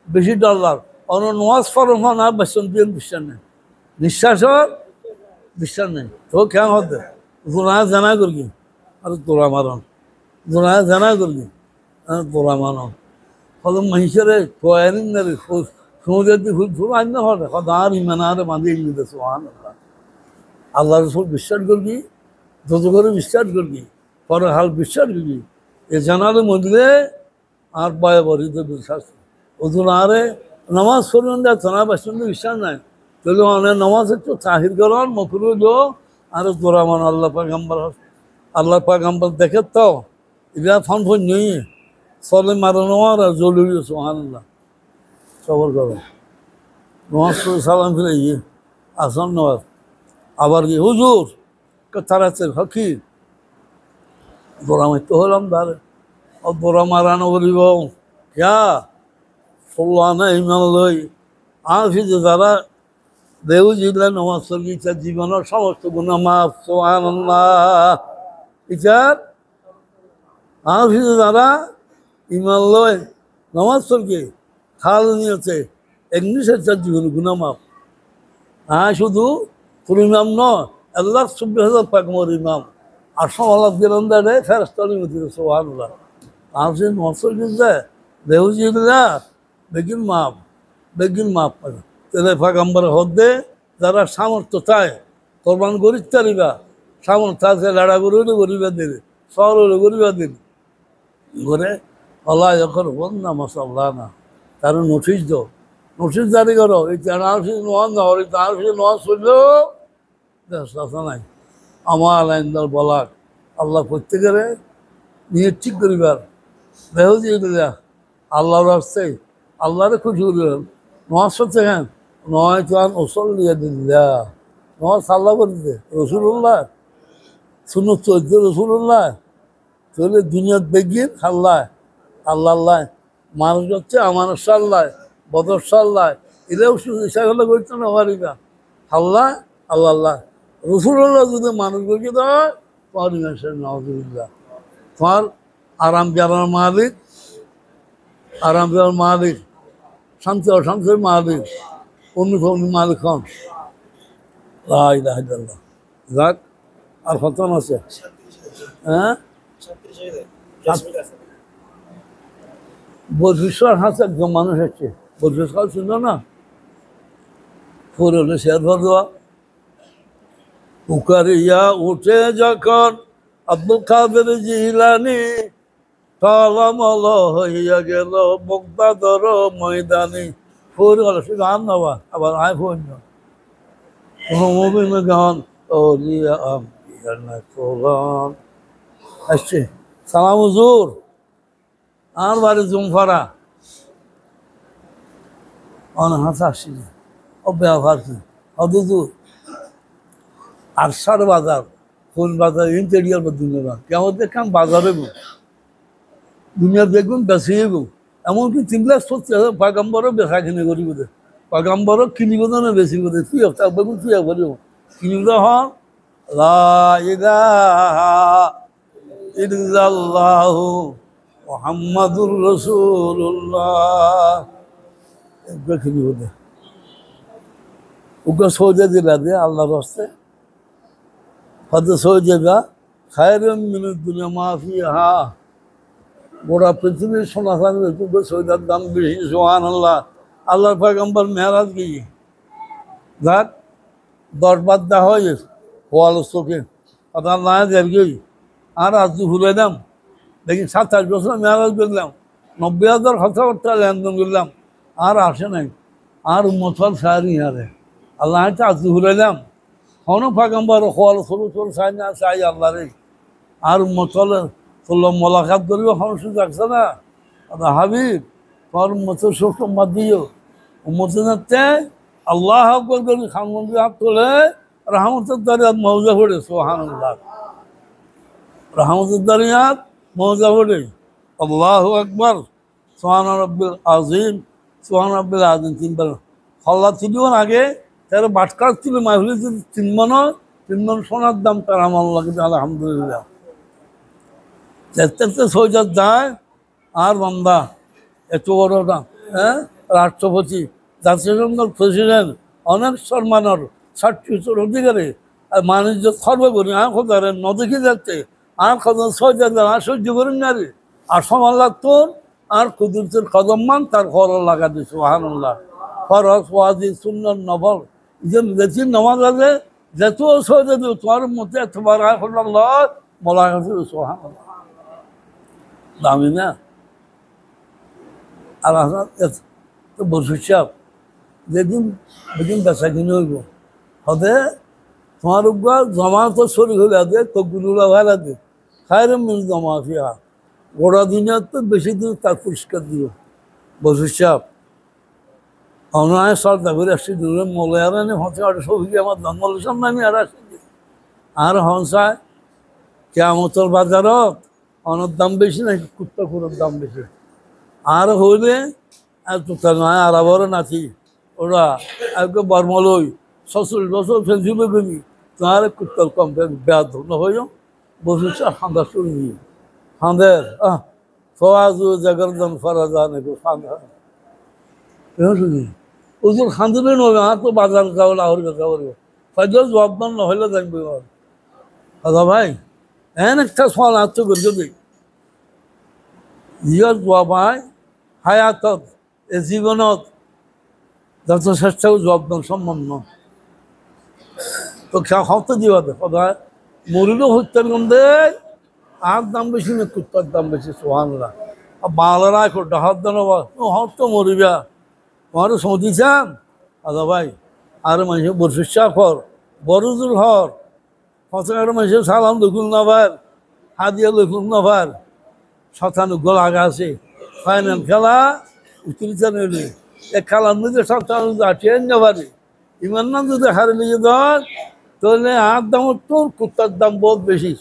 Speaker 1: বেশি ডলার অন্য নজ ফরম হন আর বেসন দিয়ে বিশ্বাস নেই নিঃশ্বাস বিশ্বাস নেই তো কেন হতে জোনা জানা করবি আর তোরা মারন জোনা জানা করবি তোরা মারন হলো মহিষেরে তোয়ারিন না রে সমুদ্রের দিয়ে ফুল ফুল আইন না হবে হদার ইমানারে বাঁধিয়ে নিতে সুবহানাল্লাহ আল্লাহ রসুল বিশ্বাস করবি যত করে বিশ্বাস করবি পরে হাল বিশ্বাস করবি এ জানালে মধ্যে আর পায়ে বরিতে বিশ্বাস ওজন আরে নামাজ পড়বেন দেয় থানা বাসন বিশ্বাস নাই তাহলে অনেক নামাজ একটু তাহির করার মকরু দো আর তোরা মান আল্লাহ পাগাম্বার দেখে তো এটা ফোন ফোন নেই চলে মারানো আর জরুরি সুবহানাল্লাহ সবর করো নামাজ পড়ে সালাম ফিরে গিয়ে আসলাম নামাজ আবার কি হুজুর তারা হকি দোরা মারতে হলাম তারে ও দোরা মারানো করিব ক্যা সোল্লানা ইমান লই আর ফিরে যারা দেউ জিল্লা নমাজ পড়ি তার জীবনের সমস্ত গুণা মাফ সুবহানাল্লাহ ইচার আর ফিরে যারা ইমান লয় নমাজ পড়ি খাল নিয়েছে ইংলিশের তার জীবন গুণা মাফ শুধু তোর ইমাম নয় আল্লাহ 24,000 পাকমর ইমাম আর সমালাপ গেলাম দাঁড়ে ফেরস্তানি মতো সুবহানাল্লাহ আর সে নসর গেছে দেউজিল্লা বেগিন মাপ পাবে তাহলে পাগাম্বার হদ্দে যারা সামর্থ্য চায় কোরবান করিত তারিবা সামর্থ্য আছে লাড়া গরু গরিবা দেবে শহর হলে গরিবা দেবে ঘরে আল্লাহ যখন হন না মশাল্লাহ না তার নোটিশ জারি করো এই তেনাফিস নোয়ান না ওই তেনাফিস নোয়াজ করলেও দেখা নাই আমার আইনদার বলাক আল্লাহ প্রত্যেকের নিয়ে ঠিক করিবার বেহজি আল্লাহর রাস্তায় আল্লাহরে খুশি করিবেন নোয়াজ করতে হ্যাঁ নয় চান ওসল দিয়ে দিল্লা নোয়াজ আল্লাহ করে দিতে রসুল্লাহ শুনো চৈদ্য রসুল্লাহ তাহলে দুনিয়ার বেগিয়ে আল্লাহ আল্লাহ মানুষ হচ্ছে আমার সাল্লাহ বদর সাল্লাহ এরাও শুধু ইশাগুলো করতো না পারিবা আল্লাহ আল্লাহ রসুল্লাহ যদি মানুষ করছে দেয় তোমার নওয়াজুবিল্লাহ তোমার আরাম পেয়ারার মালিক শান্তি অশান্তির মালিক অন্য মালিক হন লাইলাহাইল্লাহ যাক আর খতম আছে হ্যাঁ বৈশিষ্ট্য হাতে একজন মানুষ হচ্ছে বৈশিষ্ট্য ছিল না ফুল হলে শেয়ার ভর দেওয়া উকারিয়া উঠে যখন আব্দুল কাদের জিলানি টলমল হইয়া গেল বগদাদর ময়দানি ফুল হলে সে গান নেওয়া আবার আয় ফোন কোনো গান আসছে সালাম হুজুর আর বাড়ি জুমফারা অনেক হাসা আসছি অব্যাহার অদূর আরশার বাজার কোন বাজার ইন্টেরিয়ার বা দুনিয়া কেমন দেখলাম বাজারে গো দুনিয়া দেখুন বেশিয়ে গো এমনকি 3 লাখ 70,000 পাগাম্বরও বেচা কিনে করিব দে পাগাম্বরও কিনিব না বেশি বোধ তুই তা বেগুন তুই বলিব কিনিব হন লা ইলাহা ইল্লাল্লাহু মুহাম্মাদুর রাসূলুল্লাহ এগুলো কিনিব দে ওকে সৌদে দিলা দে আল্লাহর রাস্তায় হয়তো সৌদেগা খায়রুম মিনাদ দুনিয়া মা ফিহা গোটা পৃথিবীর সোনা চাঁদের টুকরো সৈদার দাম বেশি সুবহানাল্লাহ। আল্লাহর পয়গম্বর মেরাজ গিয়ে যাক 10 বার দেওয়া হয়ে গেছে ওয়াল চোখে কথা না দেয় আর আজ ঘুরে দাম দেখি 27 বছর মেরাজ করলাম 90,000 কথাবার্তা লেনদেন করলাম আর আসে নাই আর মথল সারি হারে আল্লাহ আজ ঘুরাইলাম হনো পয়গম্বর ওয়াল চোখ চাই না চাই আল্লাহ রে আর মথলে তোল্লা মোলাকাত করবে সমস্যা থাকছে না হাবিব তোর মতো সুখ মত দিও মতো যাতে আল্লাহ করি খানমন্দির হাত তোলে রহমতের দারিয়াত মৌজা পড়ে সুবহানাল্লাহ রহমতের দারিয়াত মৌজা পড়ে আল্লাহু আকবার সুবহান রাব্বিল আযীম সুবহান রাব্বিল আযীম তিনবার হল্লা ছিল আগে তার বাটকার ছিল মাহফিলে 3 মণ সোনার দাম তার আমার লাগে আলহামদুলিল্লাহ দেখতে সৈজাদ যায় আর বান্দা এত বড়টা হ্যাঁ রাষ্ট্রপতি জাতীয় সংসদ প্রেসিডেন্ট অনেক সম্মানের সার্টিফিকেট অধিকারী আর বাণিজ্য সর্বোপরি আর খোঁজারে নদীকে যাচ্ছে আর খোঁজা সৈজাদ আর সহ্য করেন না রে আর সমাল্লা তোর আর কুদরতের কদম্মান তার ঘর লাগা দিচ্ছে সুবহানাল্লাহ ফরজ ওয়াজিব সুন্নাত নফল যে নামাজ আছে যেত সৈজাদ তোর মধ্যে এতবার আল্লাহ মোলাকাত সুবহানাল্লাহ দামি না আর তো বসু চাপ যেদিন বেচা কিনে হইব হতে তোমার জমা তো শরীর হলে আছে তো গুলুলা ভাই লাগে খায়ের মিল জমা ফিয়া গোড়া দিনে তো বেশি দিন তার পরিষ্কার দিও বসু চাপ অনায় শ্রদ্ধা করে আসছি দূরে মলয়ার হতে ছবি আমার জন্মলেশন নামি আর আসছি আর হংসায় কেয়ামতের বাজারত অনেক দাম বেশি নাকি কুত্তা কুকুরের দাম বেশি আর হইলে আর তোতা নয় আর আবার নাচি ওরা একটু বর্মলই 40 বছর ফেলছিল কমি তোমার কুত্তার কম বেয়াদ হয়ে বসেছে খান্দা শুরু নিয়ে খান্দের ফওয়াজু জাগরদন ফরাজা নাকি খান্দা শুনি ওজন খান্দিলে নয় আর তো বাজার যাও লাহোর যাও ফাইজল জবাবদার নহলে জানবে দাদা ভাই এন একটা সওয়াল আত্মগর্য দিই জিয়র জবাই হায়াতত এ জীবনত যত চেষ্টাও জবাবদান সম্বন্ধ তো খাওয়াতে দিবা দে সদায় মরিলেও হত্যার গন্ধে আর দাম বেশি না কুত্তার দাম বেশি সুবহানাল্লাহ আর বাংলারা ডাহাত দানো হর তো মরিবা তোমারও সৌদি চান দাদা ভাই আর মানুষ বর্ষা হর বড়জুর হর হতার মানুষের সালাম দেখুন না ভার হাদিয়া দেখুন না ভার 97 গোল আগা আছে ফাইনাল খেলা উত্তরিতা নিলে এক খেলার মধ্যে 97 আটিয়ে না পারে ইমান না যদি হারে নিয়ে দেন তাহলে আর দাম তো কুত্তার দাম বহুত বেশি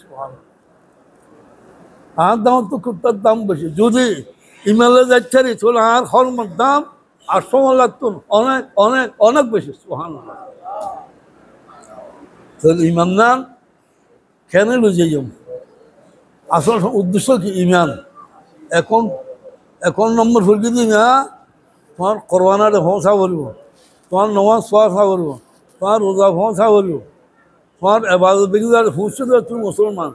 Speaker 1: আর দাম তো কুত্তার দাম বেশি যদি ইমালে যাচ্ছে তাহলে আর হরমার দাম আর সময় লাগতো অনেক অনেক অনেক বেশি সুবহানাল্লাহ তাহলে ইমান না কেন লুজে যাম আসল উদ্দেশ্য কি ইমান এখন নম্বর ফুলকি দিই না তোমার কোরবানারে ভংসা করব তোমার নমাজ সোয়াশা করব তোমার রোজা ভংসা করব তোমার এবাদত বেগুদার ফুসছে তো তুমি মুসলমান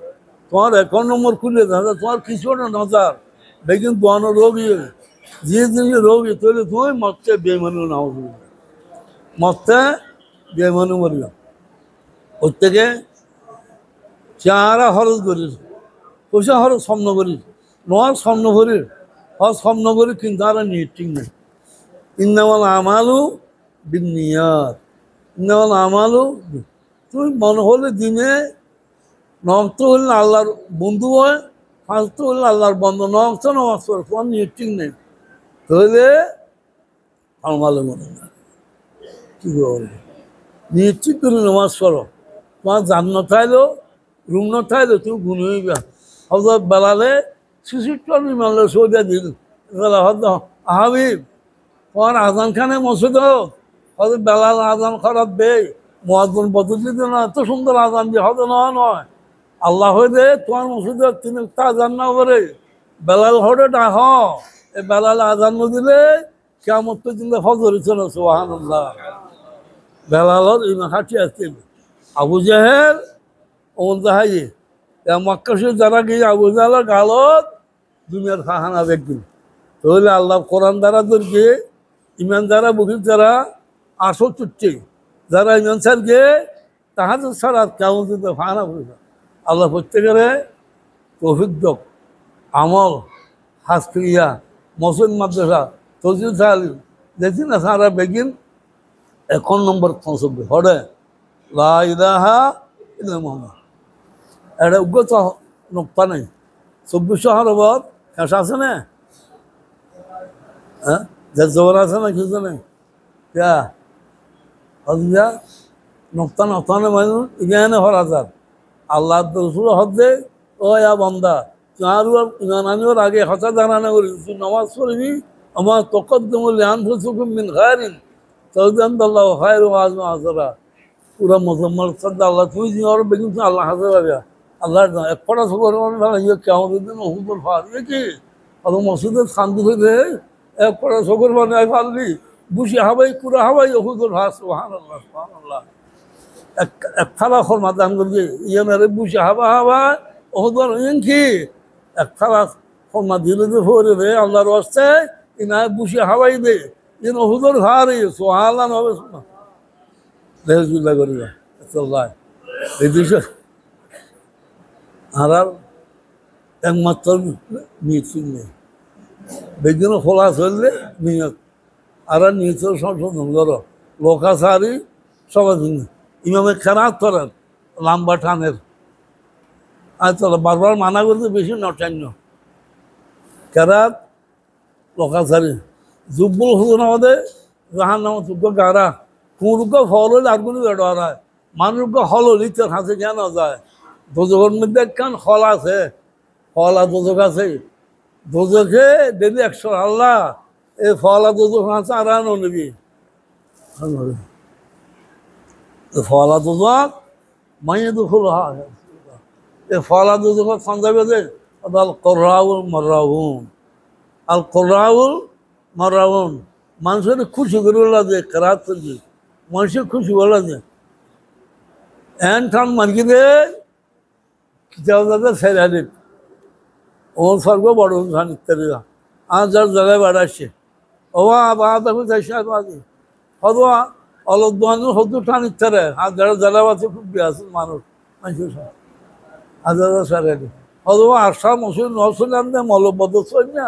Speaker 1: তোমার 1 নম্বর খুলে দাদা তোমার কিছু না নজার বেগিন দোয়ানো রোগী যে জিনিস রোগী তাহলে তুমি মরতে বেমানু না মরতে বেমানু মরিলাম ওর থেকে চারা খরচ করিস পয়সা খরচ স্বপ্ন করিস নয় স্বপ্ন করিস হজ স্বপ্ন করি কিন্তু আর নিয়ত ঠিক নেই ইন্নামাল আমালু বিন্নিয়াত ইন্নামাল আমালু তুমি মনে হলে দিনে নক্ত হলে আল্লাহর বন্ধু হয় 5 হলে আল্লাহর বন্ধু নক্ত নামাজ পড়ে তোমার নিয়ত ঠিক নেই তাহলে আমালে মনে না কি বলবে নিয়ত ঠিক করে নামাজ পড়ো তোমার জান্নাত থাইলো রুম না থাইলো তুমি গুণ হইবা হজরত বেলালে 66 মানলে সৌদা দিল বেলা হদ হাবিব তোমার আজান খানে মসজিদ হজরত বেলাল আজান খারাপ বে মুয়াজ্জিন বদলি দিল না এত সুন্দর আজান দিয়ে হদ নয় আল্লাহ হয়ে তোমার মসজিদে তিনি আজান না করে বেলাল হরে ডাহ এই বেলাল আজান না দিলে কিয়ামত পর্যন্ত ফজর হইছে না সুবহানাল্লাহ বেলালর ইমান হাঁটি আসছে আবু জাহেল ওমন জাহাই মক্কা শরীফ যারা গিয়ে আবু জাহেলের গালত দুনিয়ার খাহানা দেখবেন তাহলে আল্লাহ কোরআন দ্বারা ধরকে ইমান দ্বারা বকির দ্বারা আসো চুটছে যারা ইমান ছাড়কে তাহাদের ছাড়া কেমন খাহানা করেছে আল্লাহ প্রত্যেকের তৌফিক দক আমল হাসক্রিয়া মসজিদ মাদ্রাসা তসজিদ তালিম দেখি না সারা বেগিন এখন নম্বর 65 হরে লা ইলাহা ইল্লা মুহাম্মাদ এটা উগ্রত নোক্তা নেই 2400 হরবর খেস আছে না হ্যাঁ যে জোর আছে না কিছু নেই ক্যা হজা নোক্তা নতানে মানুষ ইগানে হরা যার আল্লাহ রসুল হদে ও ইয়া বন্দা আর ইমান আনিওর আগে হতা জানানো করি তুই নামাজ পড়বি আমার তকদ্দমুল আনফুসুকুম মিন খায়রিন তাওদাল্লাহু খায়রু আজমা আযরা পুরা মুজাম্মাল সাদা আল্লাহ তুই জি আর বেগুন আল্লাহ হাজার হবে আল্লাহ এক পড়া সবর ভালো ইয়ে কিয়ামত দিন হুকুম ফার কি আর মসজিদে শান্তি হইলে এক পড়া সবর বানাই পারলি বুঝি হাবাই পুরা হাবাই হুকুম ফার সুবহানাল্লাহ সুবহানাল্লাহ এক ফালা খরমা দান করবে ইয়ে মেরে বুঝি হাবা হাবা ওহদর কি এক ফালা খরমা দিলে যে ফোরে রে আল্লাহর ওয়াস্তে ইনা বুঝি হাবাই দে ইন হুজুর ভারে সুবহানাল্লাহ হবে শোনা রেজুল্লাহ করিবা আল্লাহ এই দিশ আর একমাত্র নিয়ত নেই বেদিন খোলা চললে নিয়ত আর নিয়ত সংশোধন করো লোকাচারি সবাই ইমামে খেরাত করেন লাম্বা টানের আর চলো বারবার মানা করতে বেশি নটান্য কেরাত লোকাচারি জুব্বুল হুজুর আমাদের জাহান নাম যোগ্য গারা কুরুগ্য ফল হলে আর কোনো বেড়া হয় মানুষ হল লিখতে হাসে কেন যায় দোজকের মধ্যে একখান ফল আছে ফল আর দোজক আছে দোজকে দেবী 100 আল্লাহ এই ফল আর দোজক আছে আর নেবি ফল আর দোজক মাইয়ে দুখুল এই ফল আর দোজক সন্দেহ যে আল কোরআউল মাররাউন আল কোরআউল মাররাউন মানুষের খুশি করে লাগে কেরাত করছে মানুষের খুশি বলা যে এন ঠান মার্কি দে কিতাব দাদা সেরাদিন ও স্বর্গ বড় খান ইত্যাদিরা আর যার জায়গায় বেড়াচ্ছে ও বা দেখো যাইছে হদা অলদ্দান হদু ঠান ইত্যাদি আর যারা জ্বালা আছে খুব আছে মানুষ মানুষের হাজার সেরাদিন হদা আশা মসুর নসলাম না মলবদ না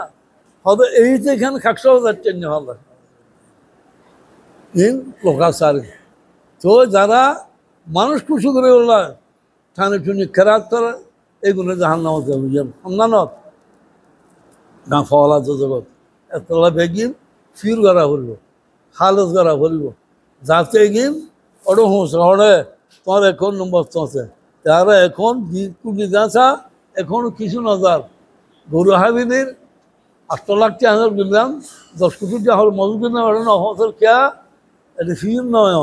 Speaker 1: হয়তো এই যে এখানে 100 যাচ্ছেন না ভালো লোকাচারি তো যারা মানুষ খুশি করে বলল ঠানে টুনি খেরাত করে এইগুলো জাহান নামত সন্ধানত না ফলা জগৎ এতলা বেগিন ফির গড়া ভরব খালস গড়া ভরব যাতে গিন ওটা হোস ওড়ে তোর এখন নম্বর আছে তারা এখন 2 কোটি যাচা এখনো কিছু নজার গরু হাবিনের 8 লাখ টাকা দিলাম 10 কোটি টাকা হল মজুদ না ওটা নহসল কে এটা ফির নয়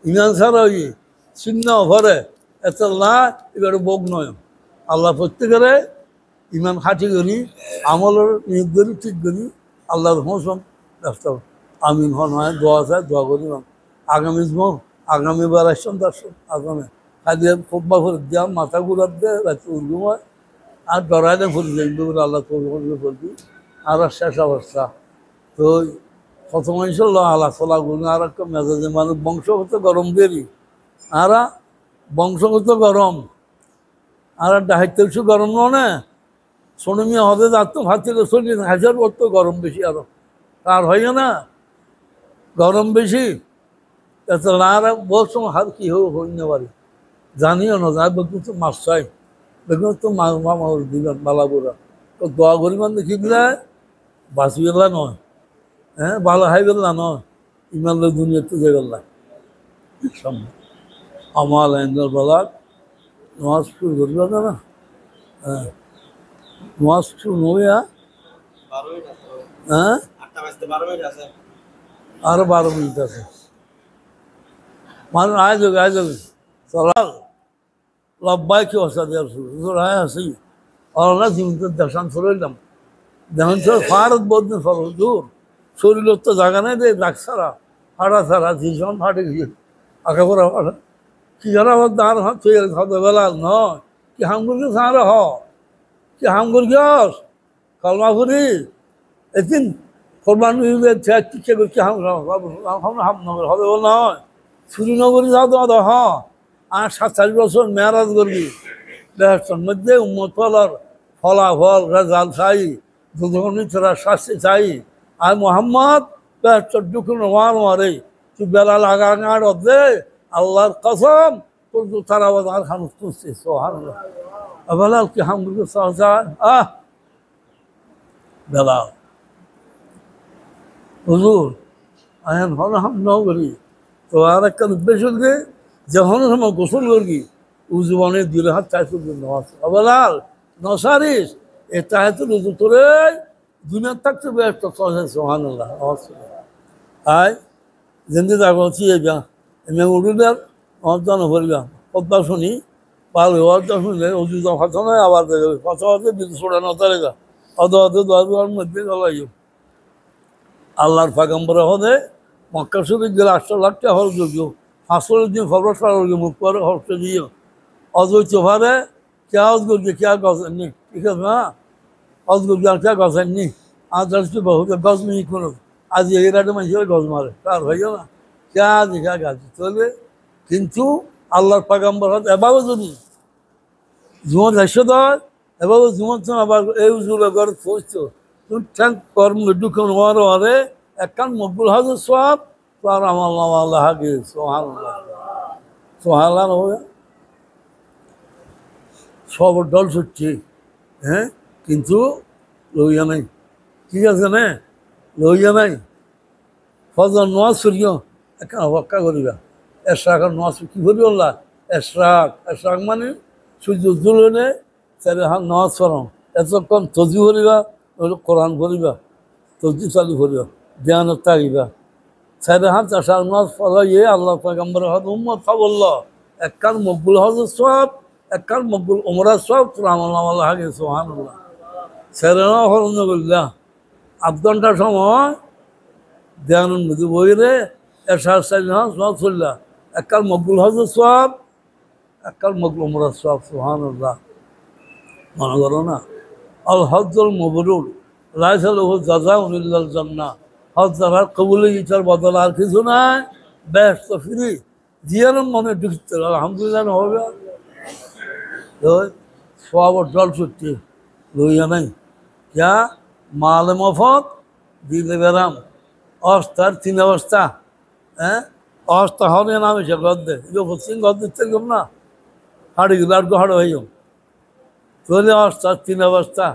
Speaker 1: ইমান ছাড়া ওই চিহ্ন ভরে এত না এবার বোক নয় আল্লাহ প্রত্যেকের ইমান খাটি করি আমলের নিয়োগ করি ঠিক করি আল্লাহর মৌসুম রাস্তা আমিন হন হয় দোয়া চায় দোয়া করি আগামীবার আসছেন দর্শন আগামী খালি খোব্বা করে দিয়াম মাথা ঘুরার দেয় রাত্রে উর্গু হয় আর ডরাই দেয় ফুল দেখবে আল্লাহ করবে বলবি আর শেষ অবস্থা তো কত মানুষের আল্লাহ চলা গুণ আর একটা মেজাজে মানুষ বংশগত গরম দেরি আর বংশগত গরম আর ডাহাইতে গরম না সোনমিয়া হতে যাত ভাত থেকে 40,000 করতো গরম বেশি আরো আর হয় না গরম বেশি আর বহুত সময় হাত কি হইতে পারে জানিও না যাই বেগুন তো মাছ চাই বেগুন তো মাছ দিবেন বালাবুরা তো দোয়া গরিমান দেখি দিলে বাঁচি গেলা নয় হ্যাঁ ভালো হাই গেল নয় ইমানদের দুনিয়াতে যে গেল আমার আইনের বলার নামাজ শুরু করবে না হ্যাঁ নামাজ শুরু নয়া হ্যাঁ আরো 12 মিনিট আছে মানুষ আয় যাবে চলাল লব্বাই কি অবস্থা দেওয়ার শুরু আয় আসি অল্লাহ জীবন দেখান চলাইলাম দেখুন তো ফারত বদিন ফল দূর শরীরের তো জায়গা নেই রে দাগ ছাড়া ফাটা ছাড়া ভীষণ ফাটে গিয়ে আঁকা করা ফাটা কি জানা দাঁড় হাত তৈরি খাওয়া বেলাল নয় কি হামগুরকে সারা হ কি হামগুর গিয়স কালমা করি এদিন কোরবানি ঈদে ইচ্ছে করছি হামনগর হবে ও নয় শ্রীনগরী যাও তো হ্যাঁ আর 47 বছর মেয়ারাজ করবি বেহেশতের মধ্যে উম্মতর ফলাফল রেজাল্ট চাই দুর্নীতিরা শাস্তি চাই আর মোহাম্মদ বেহেশতের দুঃখ মারে তুই বেলা লাগা গাড় দে আল্লাহর কসম তোর তো তারা আর খানুস তুলছে সুবহানাল্লাহ বেলাল কি হামগুলো সহজা বেলাল হুজুর আয়ান হল হাম ন করি তো আর একটা উদ্দেশ্য দিয়ে যখন সময় গোসল করবি উজুবানে দিলে হাত চাইছো বেলাল নসারিস এ চাইতো উজু তোরে দুনিয়ার থাকতে ব্যস্ত সুবহানাল্লাহ আয় যেমনি যাচ্ছি যা এমনি উড়ুদার অর্জন করিবা পদ্মা শুনি পালে অর্জন শুনলে উজু কথা নয় আবার দেখবে কথা হচ্ছে বিদ্যুৎ ছোড়া নতারে যা অদ দর মধ্যে গলাই আল্লাহর পয়গম্বর হদে মক্কা শরীফ গেলে 8 লাখ টাকা খরচ করবো 500 দিন খবর সারা মুখ করে খরচ দিও অদ্বৈত ভাবে কে আজ করবে কে গজেননি ঠিক আছে না আজ করবে আর কে গজেননি আজ আসছে বহুত গজ নেই কোনো আজ এই রাতে মানুষের গজ মারে তার হয়ে না কে আজ কে গাছ চলবে কিন্তু আল্লাহর পয়গম্বর হতে এভাবে যদি জুমত এসে দেয় এভাবে জুমত আবার এই উজুরে ঘর পৌঁছতো ঠ্যাং কর্ম দুঃখ মারে একখান মকবুল হাজর সব তার আমার আল্লাহ হাগে সোহালান হবে সব ডল ছুটছে হ্যাঁ কিন্তু লইয়া নাই ঠিক আছে না লইয়া নাই ফজর নোয়াজ করিও একখান অপেক্ষা করিবা এশরাক নোয়াজ কি করি বললা এশরাক মানে সূর্য উজ্জ্বলনে তাহলে হাত নোয়াজ করম এতক্ষণ তজি করিবা কোরআন পড়িবা তজি চালু করিবা ধ্যানত থাকিবা সাইডে হাত আশার নামাজ পড়াইয়ে আল্লাহ পয়গম্বর হাত উম্মত বললো একখান মকবুল হজ সব একখান মকবুল উমরা সব আল্লাহ হাগে সুবহানাল্লাহ সেরেনা হরণ করলা 8 ঘন্টার সময় ধ্যান নদী বইরে এশার সাইড নামাজ পড়লা একখান মকবুল হজ সব একখান মকবুল উমরা সব সুবহানাল্লাহ মনে করো না আল হজ্জুল মবরুর লাইসা লাহু জাযাউন ইল্লাল জান্নাহ হজ যারা কবুলে ইচ্ছার বদল আর কিছু নাই ব্যস্ত ফিরি জিয়ারম মনে ঢুকতে আলহামদুলিল্লাহ হবে সব জল ছুটছে লইয়া নাই যা মাল মফত দিলে বেরাম অস্তার 3 অবস্থা হ্যাঁ অবস্থা হবে নামে সে গদ্দে সিং গদ দিচ্ছে কম না হাড়ি গেলে আর হাড় হয়ে যাও চলে অবস্থার 3 অবস্থা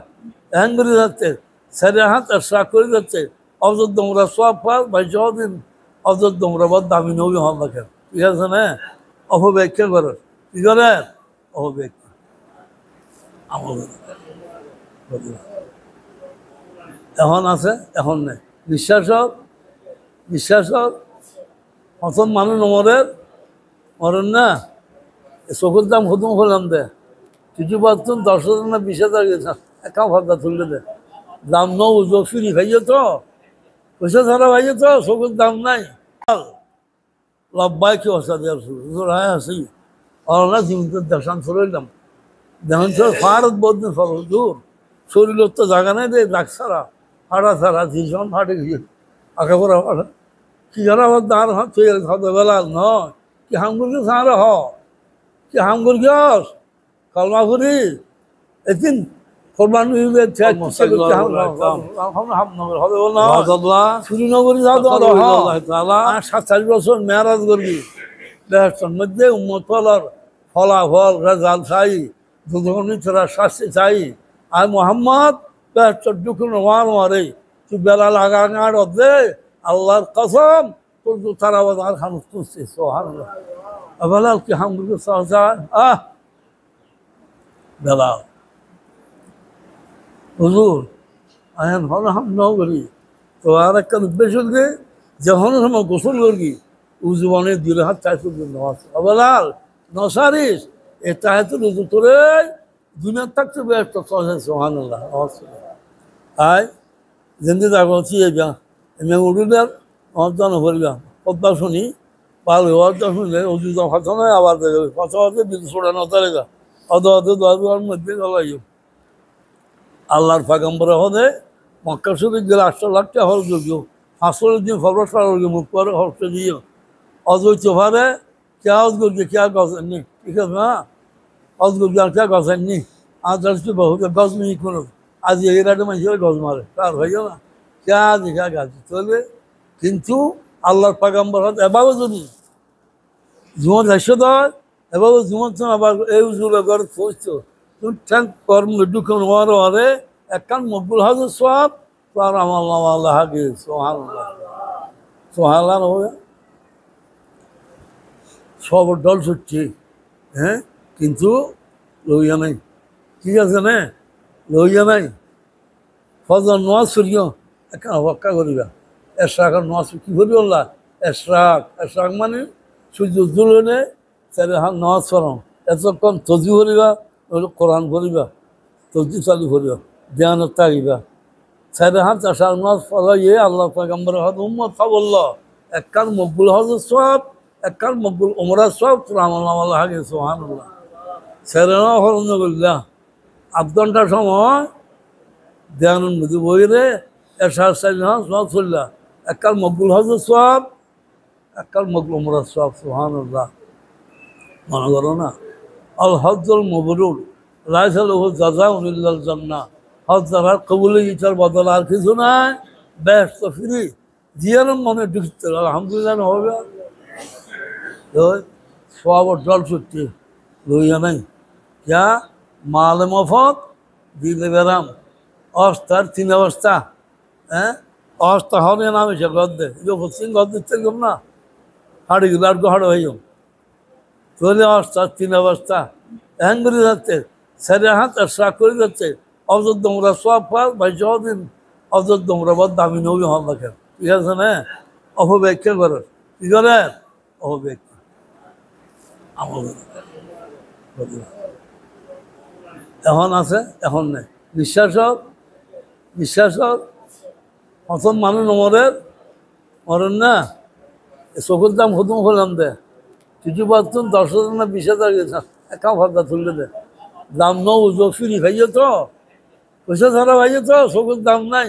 Speaker 1: হ্যাং করে যাচ্ছে সেরে হাত আর শাক করে যাচ্ছে অযোধ্য তোমরা সব পাল ভাই দিন অযোধ্য তোমরা বদ দামি নবী হন দেখেন ঠিক আছে না অপব্যাখ্যা করেন কি করেন অপব্যাখ্যা এখন আছে এখন নেই বিশ্বাস প্রথম মানুষ মরেন না চকুর দাম খতম করলাম দে কিছু পাচ্ছেন 10,000 না 20,000 গেছে একা ভাবনা তুললে দে দাম নৌ ফিরি খাইয়ে তো পয়সা ছাড়া ভাইয়ে তো চকুর দাম নাই লব্বাই কি অবস্থা দেওয়ার হ্যাঁ আসি না জীবন দেখান চলাইলাম দেখুন স্যার ফারত বদনে ফল দূর শরীরের তো জায়গা নাই রে রাখ ছাড়া ফাটা ছাড়া ভীষণ ফাটে গিয়ে আঁকা পড়া ফাটা কি জানা আমার দাঁড় তুই বেলা নয় কি হামগুরকে সারা হ কি হামগুরকে কালমা করি এদিন কোরবানি ঈদে শ্রীনগরী যাও তো আর 47 বছর মেয়ারাজ করবি বেহেশতের মধ্যে উম্মতর ফলাফল রেজাল্ট চাই দুর্নীতিরা শাস্তি চাই আর মোহাম্মদ বেহেশতের দুঃখ মারে তুই বেলা লাগা গাড় দে আল্লাহর কসম তোর তো তারা আর খানুস তুলছে সুবহানাল্লাহ বেলাল কি হামগুলো সহজা বেলাল হুজুর আয়ান হল হাম ন করি তো আর একটা উদ্দেশ্য দিয়ে যখন সময় গোসল করবি উজুবানে দিলে হাত চাইছো বেলাল নসারিস এ চাইতো উজু তোরে দুনিয়ার থাকতে ব্যস্ত সুবহানাল্লাহ আয় যেমনি যাচ্ছি যা এমনি উড়ুদার অর্জন করিবা পদ্মা শুনি পালে অর্জন শুনলে উজু কথা নয় আবার দেখবে কথা হচ্ছে বিদ্যুৎ ছোড়া নতারে যা অদ দর মধ্যে গলাই আল্লাহর পয়গম্বর হদে মক্কা শরীফ গেলে 8 লাখ টাকা হল যোগ্য 500 দিন খবর সারা মুখ করে হরতে দিও অদ্বৈত ভাবে क्या उसको क्या गज नहीं ठीक है ना उसको क्या गज नहीं आज से बहुत गज नहीं करो आज ये रात में ये गज मारे तार भैया ना क्या दिखा गज चले किंतु আল্লাহর পয়গম্বর হতে এবারও যদি জীবন রাখছো দর এবারও জীবন তো আবার এই উজুলে ঘর পৌঁছতো তুমি ঠ্যাং কর্ম দুঃখন হওয়ার হরে একখান মকবুল হাজর সব তার আমার আল্লাহ হাগে সোহানাল্লাহ সোহানাল্লাহ হবে সব ডল ছুটছে হ্যাঁ কিন্তু লইয়া নাই ঠিক আছে না লইয়া নাই ফজর নোয়াজ সরিও একখান অপেক্ষা করিবা এশরাকের নোয়াজ কি করি বললা এশরাক মানে সূর্য উজ্জ্বল হলে তাহলে হাত নোয়াজ পড়াম এতক্ষণ তজি করিবা কোরআন করিবা তজি চালু করিবা ধ্যানত থাকিবা সাইডে হাত এশরাক নোয়াজ পড়াইয়ে আল্লাহ পয়গম্বর হাত উম্মত বললো একখান মকবুল হজর সব একখান মকবুল ওমরা সব রামাল্লাহ হাগে সোহানুল্লাহ সেরেনা হরণ করলা 8 ঘন্টার সময় ধ্যান মধ্যে বইরে এশার সাইড সব চললা একখান মকবুল হজর সব একখান মকবুল ওমরা সব সোহানুল্লাহ মনে করো না আল হজ্জুল মবরুর লাইসা লাহু জাযাউন ইল্লাল জান্নাহ হজ যারা কবুল ইচ্ছার বদল আর কিছু নাই ব্যস্ত ফ্রি জিয়ারম মনে ঢুকতে আলহামদুলিল্লাহ হবে সব জল ছুটছে লইয়া নাই যা মালে মফত দিলে বেরাম অস্তার 3 অবস্থা হ্যাঁ অবস্থা হবে নামে সে গদ্দে পশ্চিম গদ্দের থেকে না হাড়ি গেলে আর হাড় হয়ে যাও চলে অবস্থা 3 অবস্থা হ্যাং করে যাচ্ছে সেরে হাত আর শাক করে যাচ্ছে অযোধ্য আমরা সব পাল ভাই দিন অযোধ্য আমরা বদ দামি নবী হন দেখেন ঠিক আছে না অপব্যাখ্যা করে কি করে অপব্যাখ্যা এখন আছে এখন নেই বিশ্বাস প্রথম মানুষ মরেন না চকুর দাম খতম করলাম দে কিছু পারতুন 10,000 না 20,000 গেছে একা ভাবনা তুললে দে দাম নৌ ফিরি ভাইয়ে তো পয়সা ছাড়া ভাইয়ে তো চকুর দাম নাই